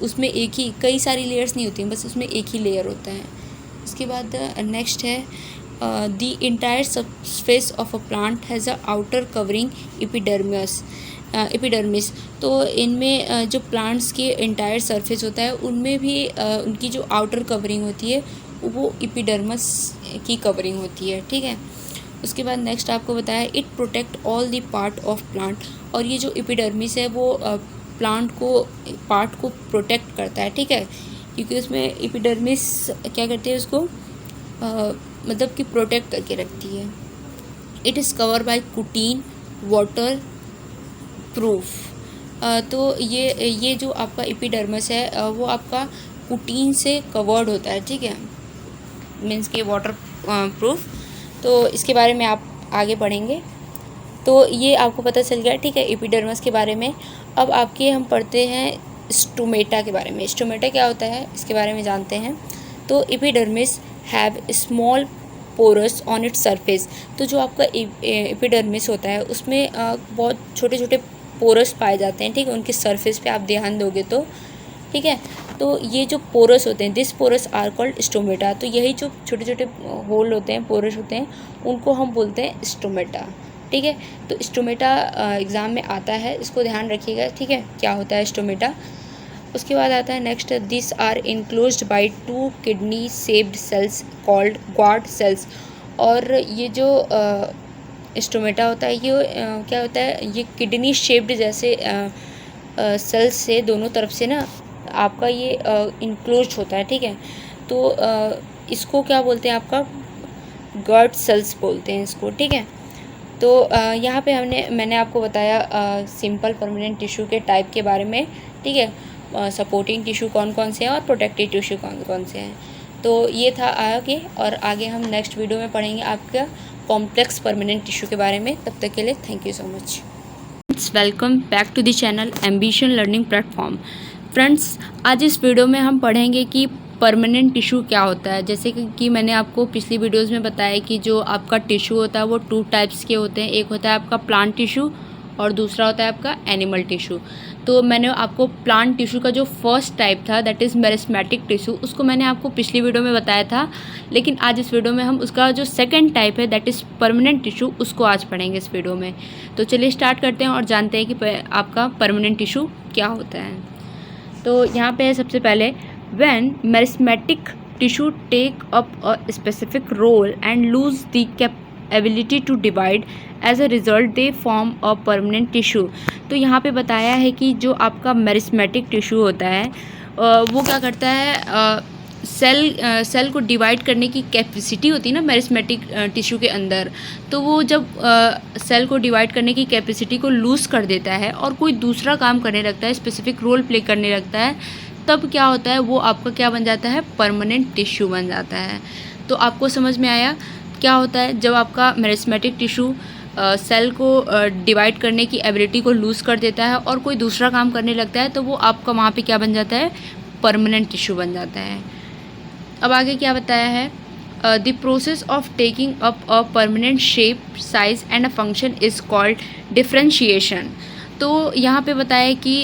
उसमें एक ही, कई सारी लेयर्स नहीं होती हैं, बस उसमें एक ही लेयर होता है। उसके बाद नेक्स्ट है the entire surface of a plant has a outer covering epidermis. तो इनमें जो प्लांट्स के इंटायर सरफेस होता है उनमें भी उनकी जो आउटर कवरिंग होती है वो एपिडर्मिस की कवरिंग होती है, ठीक है। उसके बाद नेक्स्ट आपको बताया it protect all the part of plant. और ये जो एपिडर्मिस है वो प्लांट को, पार्ट को प्रोटेक्ट करता है, ठीक है, क्योंकि उसमें एपिडर्मिस क्या करती है, उसको मतलब कि प्रोटेक्ट करके रखती है। It is cover by cutin waterproof. तो ये जो आपका एपिडर्मिस है वो आपका कुटीन से कवर्ड होता है, ठीक है, मीन्स कि वाटर प्रूफ। तो इसके बारे में आप आगे पढ़ेंगे। तो ये आपको पता चल गया, ठीक है, एपिडर्मिस के बारे में। अब आपके हम पढ़ते हैं स्टोमेटा के बारे में। स्टोमेटा क्या होता है इसके बारे में जानते हैं। तो epidermis have small pores on its surface. तो जो आपका एपिडर्मिस होता है उसमें बहुत छोटे छोटे पोरस पाए जाते हैं, ठीक है, उनके सरफेस पे आप ध्यान दोगे तो, ठीक है। तो ये जो पोरस होते हैं, this pores are called stomata. तो यही जो छोटे छोटे होल होते हैं, पोरस होते हैं, उनको हम बोलते हैं स्टोमेटा, ठीक है। तो स्टोमेटा एग्ज़ाम में आता है, इसको ध्यान रखिएगा, ठीक है, क्या होता है स्टोमेटा। उसके बाद आता है next, this are enclosed by 2 kidney shaped cells called guard cells. और ये जो स्टोमेटा होता है ये क्या होता है, ये किडनी शेप्ड जैसे सेल्स से दोनों तरफ से ना आपका ये इनक्लोज्ड होता है, ठीक है। तो इसको क्या बोलते हैं, आपका गॉड सेल्स बोलते हैं इसको, ठीक है। तो यहाँ पे मैंने आपको बताया सिंपल परमानेंट टिश्यू के टाइप के बारे में, ठीक है, सपोर्टिंग टिश्यू कौन कौन से हैं और प्रोटेक्टिव टिश्यू कौन कौन से हैं। तो ये था आगे, और आगे हम नेक्स्ट वीडियो में पढ़ेंगे आपका कॉम्प्लेक्स परमानेंट टिश्यू के बारे में। तब तक के लिए thank you so much. Welcome back to the channel ambition learning platform. Friends, आज इस वीडियो में हम पढ़ेंगे कि परमानेंट टिश्यू क्या होता है। जैसे कि मैंने आपको पिछली वीडियोस में बताया कि जो आपका टिश्यू होता है वो 2 टाइप्स के होते हैं। एक होता है आपका प्लांट टिश्यू और दूसरा होता है आपका एनिमल टिश्यू। तो मैंने आपको प्लांट टिश्यू का जो फर्स्ट टाइप था दैट इज़ मेरिस्मेटिक टिश्यू, उसको मैंने आपको पिछली वीडियो में बताया था, लेकिन आज इस वीडियो में हम उसका जो सेकेंड टाइप है दैट इज़ परमानेंट टिश्यू उसको आज पढ़ेंगे इस वीडियो में। तो चलिए स्टार्ट करते हैं और जानते हैं कि आपका परमानेंट टिश्यू क्या होता है। तो यहाँ पे है सबसे पहले, when meristematic tissue take up a specific role and lose the ability to divide, as a result they form a permanent tissue। तो यहाँ पे बताया है कि जो आपका मेरिस्मेटिक टिश्यू होता है वो क्या करता है, सेल को डिवाइड करने की कैपेसिटी होती है ना मेरिस्मेटिक टिश्यू के अंदर। तो वो जब सेल को डिवाइड करने की कैपेसिटी को लूज़ कर देता है और कोई दूसरा काम करने लगता है, स्पेसिफिक रोल प्ले करने लगता है, तब क्या होता है, वो आपका क्या बन जाता है, परमानेंट टिश्यू बन जाता है। तो आपको समझ में आया क्या होता है जब आपका मेरिस्मेटिक टिश्यू सेल को डिवाइड करने की एबिलिटी को लूज़ कर देता है और कोई दूसरा काम करने लगता है, तो वो आपका वहाँ पे क्या बन जाता है, परमानेंट टिश्यू बन जाता है। अब आगे क्या बताया है, the process of taking up a permanent shape, size and a function is called differentiation. तो यहाँ पे बताया है कि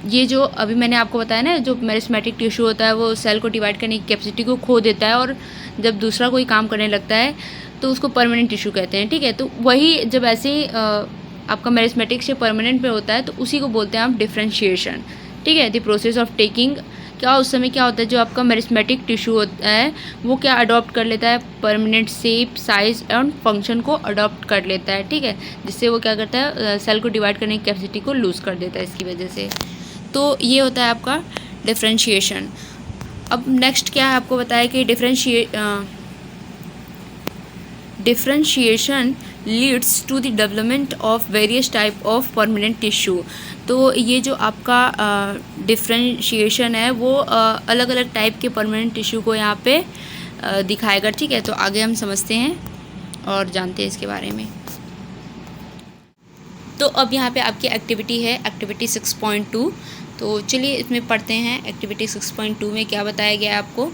ये जो अभी मैंने आपको बताया ना, जो मेरिस्मेटिक टिश्यू होता है वो सेल को डिवाइड करने की कैपेसिटी को खो देता है और जब दूसरा कोई काम करने लगता है तो उसको परमानेंट टिश्यू कहते हैं। ठीक है, तो वही जब ऐसे ही आपका मेरिस्मेटिक से परमानेंट पे होता है तो उसी को बोलते हैं आप डिफ्रेंशिएशन। ठीक है, द प्रोसेस ऑफ टेकिंग, क्या उस समय क्या होता है, जो आपका मेरिस्मेटिक टिश्यू होता है वो क्या अडॉप्ट कर लेता है, permanent shape, size and function को अडॉप्ट कर लेता है। ठीक है, जिससे वो क्या करता है, सेल को डिवाइड करने की कैपेसिटी को लूज़ कर देता है इसकी वजह से। तो ये होता है आपका डिफ्रेंशिएशन। अब नेक्स्ट क्या है, आपको बताया कि differentiation leads to the development of various type of permanent tissue. तो ये जो आपका डिफ्रेंशिएशन है वो अलग अलग टाइप के परमानेंट टिश्यू को यहाँ पे दिखाएगा। ठीक है, तो आगे हम समझते हैं और जानते हैं इसके बारे में। तो अब यहाँ पे आपकी एक्टिविटी है, एक्टिविटी 6.2। तो चलिए इसमें पढ़ते हैं एक्टिविटी 6.2 में क्या बताया गया है आपको।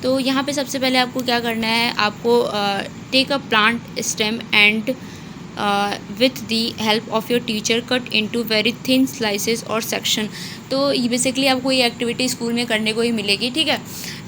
तो यहाँ पे सबसे पहले आपको क्या करना है, आपको take a plant stem and with the help of your teacher cut into very thin slices or section. तो ये बेसिकली आपको ये एक्टिविटी स्कूल में करने को ही मिलेगी। ठीक है,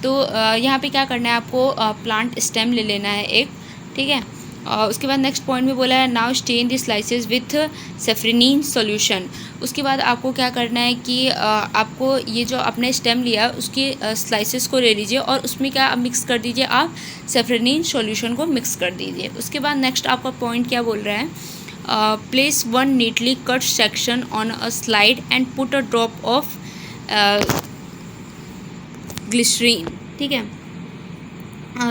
तो यहाँ पे क्या करना है, आपको प्लांट स्टेम ले लेना है एक। ठीक है, उसके बाद नेक्स्ट पॉइंट में बोला है now stand the slices with safranin solution. उसके बाद आपको क्या करना है कि आपको ये जो आपने स्टेम लिया उसके स्लाइसेस को ले लीजिए और उसमें क्या मिक्स कर दीजिए, आप सेफ्रेनिन सॉल्यूशन को मिक्स कर दीजिए। उसके बाद नेक्स्ट आपका पॉइंट क्या बोल रहा है, place one neatly cut section on a slide and put a drop of glycerine. ठीक है,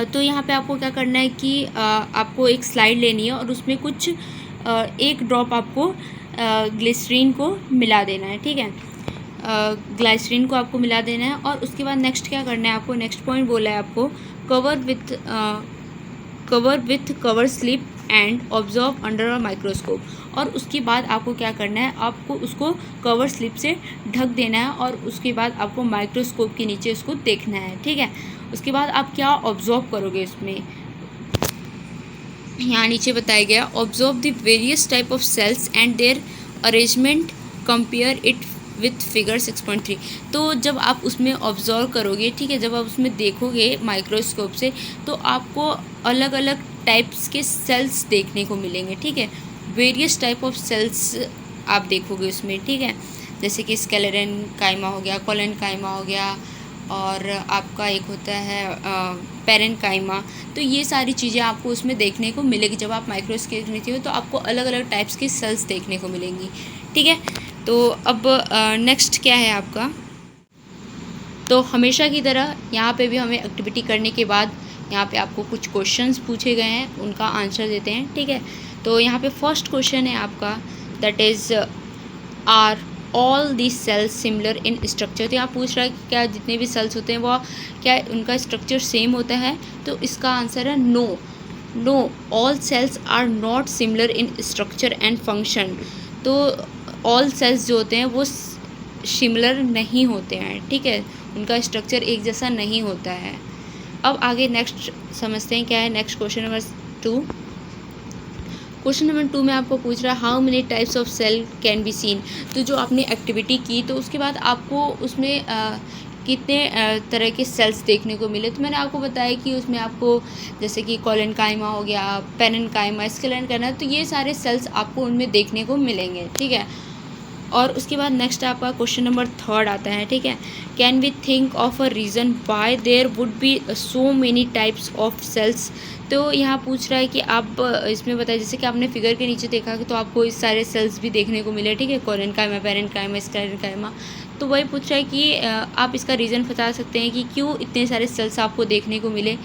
तो यहाँ पे आपको क्या करना है कि आपको एक स्लाइड लेनी है और उसमें कुछ एक ड्रॉप आपको ग्लिसरीन को मिला देना है। ठीक है, ग्लिसरीन को आपको मिला देना है और उसके बाद नेक्स्ट क्या करना है, आपको नेक्स्ट पॉइंट बोला है आपको cover with cover slip and observe under a microscope. और उसके बाद आपको क्या करना है, आपको उसको कवर स्लिप से ढक देना है और उसके बाद आपको माइक्रोस्कोप के नीचे उसको देखना है। ठीक है, उसके बाद आप क्या ऑब्जर्व करोगे, इसमें यहाँ नीचे बताया गया observe the various type of cells and their arrangement, compare it with figure 6.3। तो जब आप उसमें ऑब्जर्व करोगे, ठीक है, जब आप उसमें देखोगे माइक्रोस्कोप से तो आपको अलग अलग टाइप्स के सेल्स देखने को मिलेंगे। ठीक है, वेरियस टाइप ऑफ सेल्स आप देखोगे उसमें। ठीक है, जैसे कि स्केलेटन काइमा हो गया, कोलन काइमा हो गया और आपका एक होता है पेरेन काइमा। तो ये सारी चीज़ें आपको उसमें देखने को मिलेगी। जब आप माइक्रोस्कोप में नीचे हो तो आपको अलग अलग टाइप्स की सेल्स देखने को मिलेंगी। ठीक है, तो अब नेक्स्ट क्या है आपका, तो हमेशा की तरह यहाँ पे भी हमें एक्टिविटी करने के बाद यहाँ पे आपको कुछ क्वेश्चंस पूछे गए हैं, उनका आंसर देते हैं। ठीक है, तो यहाँ पे फर्स्ट क्वेश्चन है आपका that is are all the cells similar in structure. तो यहाँ पूछ रहा है कि क्या जितने भी सेल्स होते हैं वो क्या उनका स्ट्रक्चर सेम होता है। तो इसका आंसर है no, all cells are not similar in structure and function. तो ऑल सेल्स जो होते हैं वो सिमिलर नहीं होते हैं। ठीक है, उनका स्ट्रक्चर एक जैसा नहीं होता है। अब आगे नेक्स्ट समझते हैं क्या है next question number 2। Question number 2 में आपको पूछ रहा है how many types of cell can be seen. तो जो आपने एक्टिविटी की तो उसके बाद आपको उसमें कितने तरह के सेल्स देखने को मिले। तो मैंने आपको बताया कि उसमें आपको जैसे कि कोलेनकाइमा हो गया, पेरेन्काइमा, स्क्लेरेन्काइमा, तो ये सारे सेल्स आपको उनमें देखने को मिलेंगे, ठीक है। और उसके बाद नेक्स्ट आपका क्वेश्चन नंबर 3 आता है, ठीक है। Can we think of a reason why there would be so many types of cells. तो यहाँ पूछ रहा है कि आप इसमें बताइए, जैसे कि आपने फिगर के नीचे देखा कि तो आपको इस सारे सेल्स भी देखने को मिले, ठीक है, कोलेनकाइमा, पेरेन्काइमा, स्क्लेरेन्काइमा। तो वही पूछ रहा है कि आप इसका रीज़न बता सकते हैं कि क्यों इतने सारे सेल्स आपको देखने को मिले।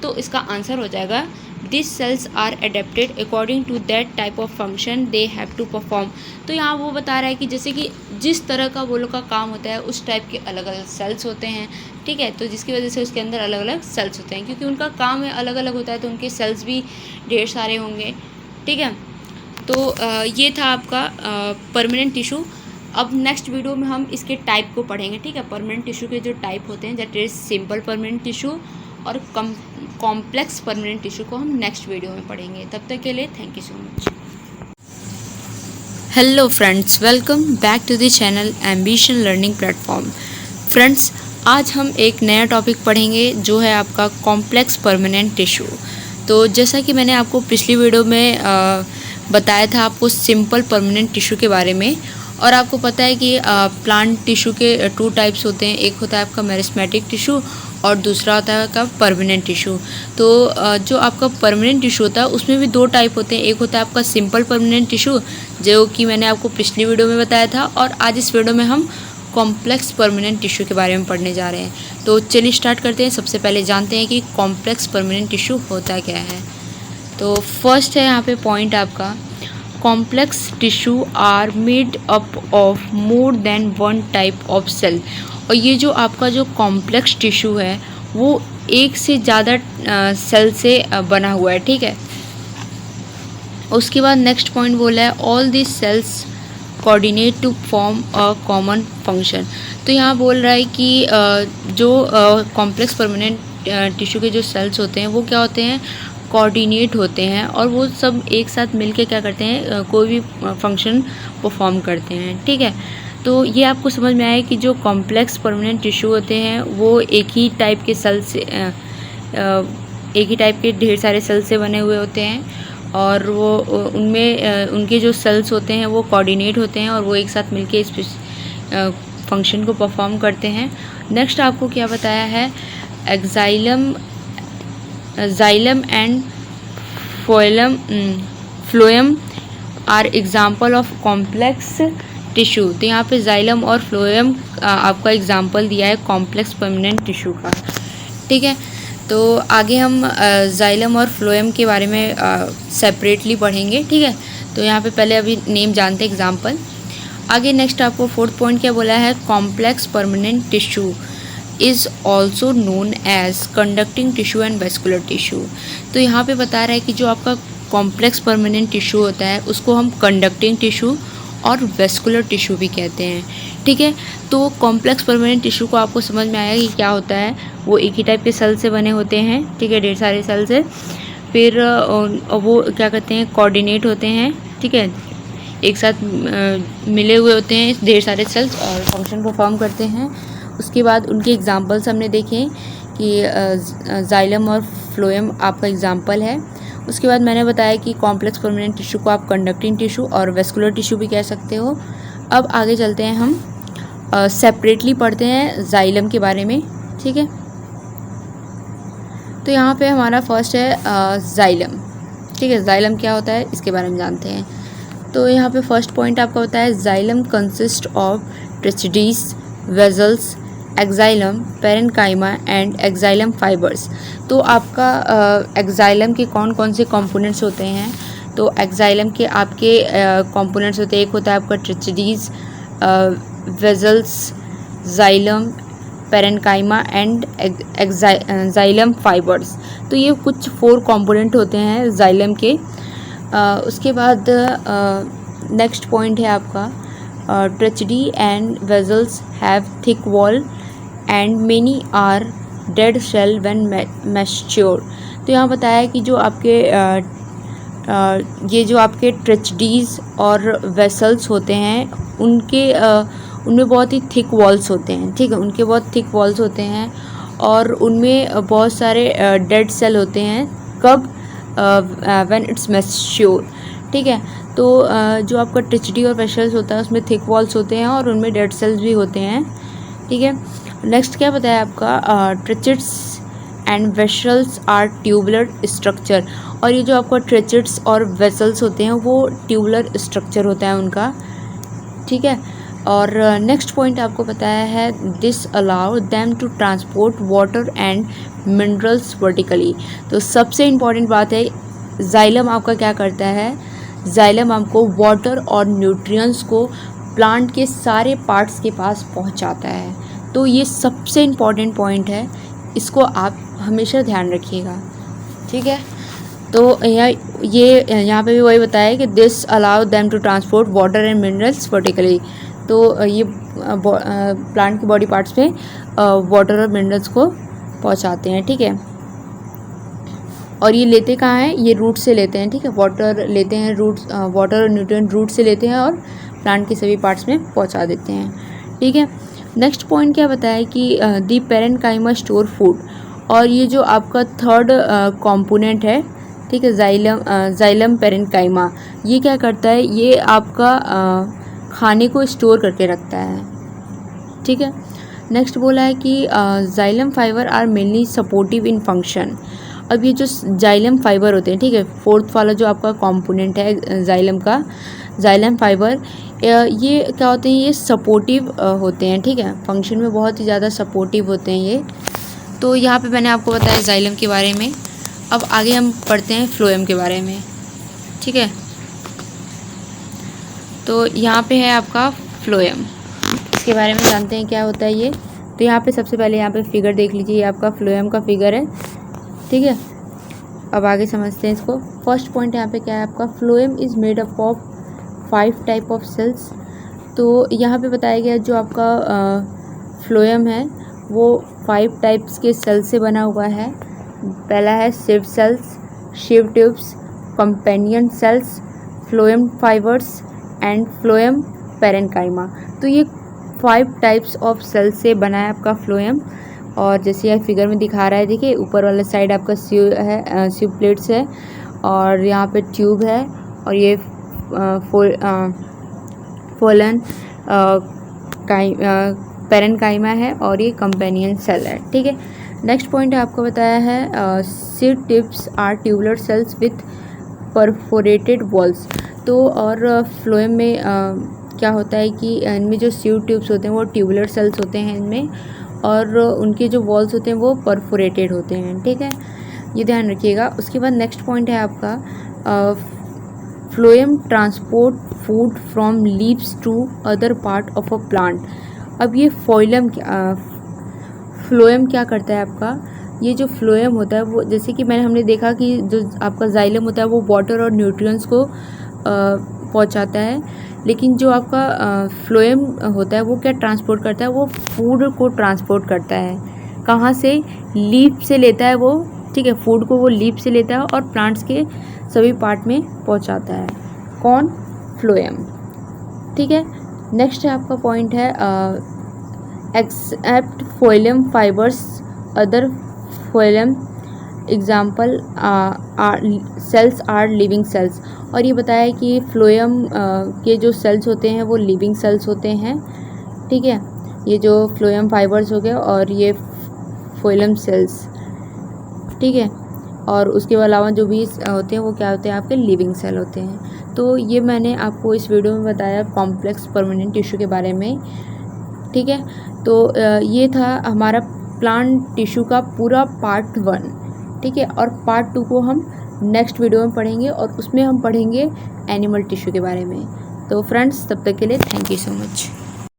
तो इसका आंसर हो जाएगा this cells are adapted according to that type of function they have to perform. तो यहाँ वो बता रहा है कि जैसे कि जिस तरह का वो लोग का काम होता है उस टाइप के अलग अलग सेल्स होते हैं, ठीक है। तो जिसकी वजह से उसके अंदर अलग अलग सेल्स होते हैं, क्योंकि उनका काम है अलग अलग होता है तो उनके सेल्स भी ढेर सारे होंगे, ठीक है। तो ये था आपका परमानेंट टिश्यू। अब नेक्स्ट वीडियो में हम इसके टाइप को पढ़ेंगे, ठीक है। परमानेंट टिश्यू के जो टाइप होते हैं that is simple permanent tissue और कॉम्प्लेक्स परमानेंट टिश्यू को हम नेक्स्ट वीडियो में पढ़ेंगे। तब तक के लिए thank you so much. Hello friends, welcome back to the channel ambition learning platform. Friends, आज हम एक नया टॉपिक पढ़ेंगे जो है आपका कॉम्प्लेक्स परमानेंट टिश्यू। तो जैसा कि मैंने आपको पिछली वीडियो में बताया था आपको सिंपल परमानेंट टिश्यू के बारे में, और आपको पता है कि प्लांट टिश्यू के 2 टाइप्स होते हैं, एक होता है आपका मेरिस्मेटिक टिश्यू और दूसरा होता है आपका परमानेंट टिश्यू। तो जो आपका परमानेंट टिश्यू होता है उसमें भी 2 टाइप होते हैं, एक होता है आपका सिंपल परमानेंट टिश्यू जो कि मैंने आपको पिछली वीडियो में बताया था, और आज इस वीडियो में हम कॉम्प्लेक्स परमानेंट टिश्यू के बारे में पढ़ने जा रहे हैं। तो चलिए स्टार्ट करते हैं। सबसे पहले जानते हैं कि कॉम्प्लेक्स परमानेंट टिश्यू होता क्या है। तो फर्स्ट है यहाँ पे पॉइंट आपका, complex tissue are made up of more than 1 type of cell. और ये जो आपका जो कॉम्प्लेक्स टिश्यू है वो एक से ज़्यादा सेल से बना हुआ है, ठीक है। उसके बाद नेक्स्ट पॉइंट बोला है all this cells coordinate to form a common function. तो यहाँ बोल रहा है कि जो कॉम्प्लेक्स परमानेंट टिश्यू के जो सेल्स होते हैं वो क्या होते हैं, कोऑर्डिनेट होते हैं, और वो सब एक साथ मिलके क्या करते हैं, कोई भी फंक्शन परफॉर्म करते हैं, ठीक है। तो ये आपको समझ में आया कि जो कॉम्प्लेक्स परमानेंट टिश्यू होते हैं वो एक ही टाइप के सेल से एक ही टाइप के ढेर सारे सेल से बने हुए होते हैं, और वो उनमें उनके जो सेल्स होते हैं वो कोऑर्डिनेट होते हैं और वो एक साथ मिलके इस फंक्शन को परफॉर्म करते हैं। नेक्स्ट आपको क्या बताया है, xylem and phloem are example of complex tissue. तो यहाँ पे जाइलम और फ्लोएम आपका एग्जाम्पल दिया है कॉम्प्लेक्स परमानेंट टिश्यू का, ठीक है। तो आगे हम जाइलम और फ्लोएम के बारे में सेपरेटली पढ़ेंगे, ठीक है। तो यहाँ पे पहले अभी नेम जानते हैं, एग्जाम्पल। आगे नेक्स्ट आपको 4th पॉइंट क्या बोला है, complex permanent tissue is also known as conducting tissue and vascular tissue. तो यहाँ पे बता रहा है कि जो आपका कॉम्प्लेक्स परमानेंट टिश्यू होता है उसको हम कंडक्टिंग टिश्यू और वेस्कुलर टिश्यू भी कहते हैं, ठीक है। तो कॉम्प्लेक्स परमानेंट टिश्यू को आपको समझ में आया कि क्या होता है, वो एक ही टाइप के सेल से बने होते हैं, ठीक है, ढेर सारे सेल से। फिर वो क्या करते हैं, कोऑर्डिनेट होते हैं, ठीक है, एक साथ मिले हुए होते हैं ढेर सारे सेल्स और फंक्शन परफॉर्म करते हैं। उसके बाद उनके एग्जाम्पल्स हमने देखे कि जाइलम और फ्लोएम आपका एग्जाम्पल है। उसके बाद मैंने बताया कि कॉम्प्लेक्स परमानेंट टिश्यू को आप कंडक्टिंग टिश्यू और वेस्कुलर टिश्यू भी कह सकते हो। अब आगे चलते हैं, हम सेपरेटली पढ़ते हैं जाइलम के बारे में, ठीक है। तो यहाँ पे हमारा फर्स्ट है जाइलम, ठीक है। जाइलम क्या होता है इसके बारे में जानते हैं। तो यहाँ पे फर्स्ट पॉइंट आपका होता है xylem consist of tracheids, vessels, xylem, parenchyma and xylem fibres. तो आपका एक्साइलम के कौन कौन से कंपोनेंट्स होते हैं, तो एक्साइलम के आपके कंपोनेंट्स होते हैं, एक होता है आपका tracheids, vessels, xylem, parenchyma and xylem fibres. तो ये कुछ 4 कंपोनेंट होते हैं जाइलम के। उसके बाद नेक्स्ट पॉइंट है आपका tracheids and vessels have thick wall and many are dead cell when mature. तो यहाँ बताया है कि जो आपके ये जो आपके ट्रेचडीज और वेसल्स होते हैं उनमें बहुत ही थिक वॉल्स होते हैं, ठीक है, उनके बहुत थिक वॉल्स होते हैं और उनमें बहुत सारे डेड सेल होते हैं। कब? व्हेन इट्स मैच्योर, ठीक है। तो जो आपका ट्रेचडी और वेसल्स होता है उसमें थिक वॉल्स होते हैं और उनमें डेड सेल्स भी होते हैं, ठीक है। नेक्स्ट क्या बताया आपका? Tracheids and vessels are tubular structure. और ये जो आपका ट्रेचेट्स और वेसल्स होते हैं वो ट्यूबुलर स्ट्रक्चर होता है उनका, ठीक है। और नेक्स्ट पॉइंट आपको बताया है this allow them to transport water and minerals vertically. तो सबसे इम्पॉर्टेंट बात है, जाइलम आपका क्या करता है? जाइलम आपको वाटर और न्यूट्रिएंट्स को प्लांट के सारे पार्ट्स के पास पहुंचाता है। तो ये सबसे इम्पॉर्टेंट पॉइंट है, इसको आप हमेशा ध्यान रखिएगा, ठीक है। तो यहाँ पे भी वही बताया है कि this allow them to transport water and minerals vertically. तो ये प्लांट के बॉडी पार्ट्स में वाटर और मिनरल्स को पहुंचाते हैं, ठीक है। और ये लेते कहाँ हैं? ये रूट से लेते हैं, ठीक है। वाटर लेते हैं रूट्स, वाटर और न्यूट्रिएंट रूट से लेते हैं और प्लांट के सभी पार्ट्स में पहुंचा देते हैं, ठीक है। नेक्स्ट पॉइंट क्या बताया कि दी पेरेन्काइमा स्टोर फूड। और ये जो आपका थर्ड कंपोनेंट है, ठीक है, जाइलम पेरेन्काइमा, ये क्या करता है? ये आपका खाने को स्टोर करके रखता है, ठीक है। नेक्स्ट बोला है कि xylem fibre are mainly supportive in function. अब ये जो जाइलम फाइबर होते हैं, ठीक है, फोर्थ वाला जो आपका कंपोनेंट है जाइलम का, जाइलम फाइबर, ये क्या होते हैं? ये सपोर्टिव होते हैं, ठीक है, फंक्शन में बहुत ही ज़्यादा सपोर्टिव होते हैं ये। तो यहाँ पे मैंने आपको बताया जाइलम के बारे में। अब आगे हम पढ़ते हैं फ्लोएम के बारे में, ठीक है। तो यहाँ पे है आपका फ्लोएम, इसके बारे में जानते हैं क्या होता है ये। तो यहाँ पे सबसे पहले यहाँ पे फिगर देख लीजिए, ये आपका फ्लोएम का फिगर है, ठीक है। अब आगे समझते हैं इसको। फर्स्ट पॉइंट यहाँ पे क्या है आपका? Phloem is made up of 5 type of cells. तो यहाँ पे बताया गया जो आपका फ्लोएम है वो 5 टाइप्स के सेल से बना हुआ है। पहला है sieve cells, sieve tubes, companion cells, phloem fibres and phloem parenchyma. तो ये 5 टाइप्स ऑफ सेल से बना है आपका फ्लोएम। और जैसे यह फिगर में दिखा रहा है, देखिए ऊपर वाला साइड आपका सिव प्लेट्स है और यहाँ पे ट्यूब है और ये फोलन पेरेन्काइमा है और ये कंपेनियन सेल है, ठीक है। नेक्स्ट पॉइंट आपको बताया है sieve tubes are tubular cells with perforated walls. तो और फ्लोएम में क्या होता है कि इनमें जो सीड ट्यूब्स होते हैं वो ट्यूबुलर सेल्स होते हैं इनमें, और उनके जो वॉल्स होते हैं वो परफोरेटेड होते हैं, ठीक है, ये ध्यान रखिएगा। उसके बाद नेक्स्ट पॉइंट है आपका phloem transport food from leaves to other part of a plant. अब ये फ्लोएम क्या करता है आपका? ये जो फ्लोएम होता है वो, जैसे कि हमने देखा कि जो आपका जाइलम होता है वो वाटर और न्यूट्रिएंट्स को पहुंचाता है, लेकिन जो आपका फ्लोएम होता है वो क्या ट्रांसपोर्ट करता है? वो फूड को ट्रांसपोर्ट करता है। कहाँ से? लीफ से लेता है वो, ठीक है, फूड को वो लीफ से लेता है और प्लांट्स के सभी पार्ट में पहुंचाता है। कौन? फ्लोएम, ठीक है। नेक्स्ट है आपका पॉइंट है except phloem fibres other phloem example cells are living cells. और ये बताया है कि फ्लोएम के जो सेल्स होते हैं वो लिविंग सेल्स होते हैं, ठीक है। ये जो फ्लोएम फाइबर्स हो गए और ये फोइलम सेल्स, ठीक है, और उसके अलावा जो भी होते हैं वो क्या होते हैं? आपके लिविंग सेल होते हैं। तो ये मैंने आपको इस वीडियो में बताया कॉम्प्लेक्स परमानेंट टिश्यू के बारे में, ठीक है। तो ये था हमारा प्लांट टिश्यू का पूरा पार्ट 1, ठीक है, और पार्ट 2 को हम नेक्स्ट वीडियो में पढ़ेंगे और उसमें हम पढ़ेंगे एनिमल टिश्यू के बारे में। तो फ्रेंड्स, तब तक के लिए थैंक यू सो मच।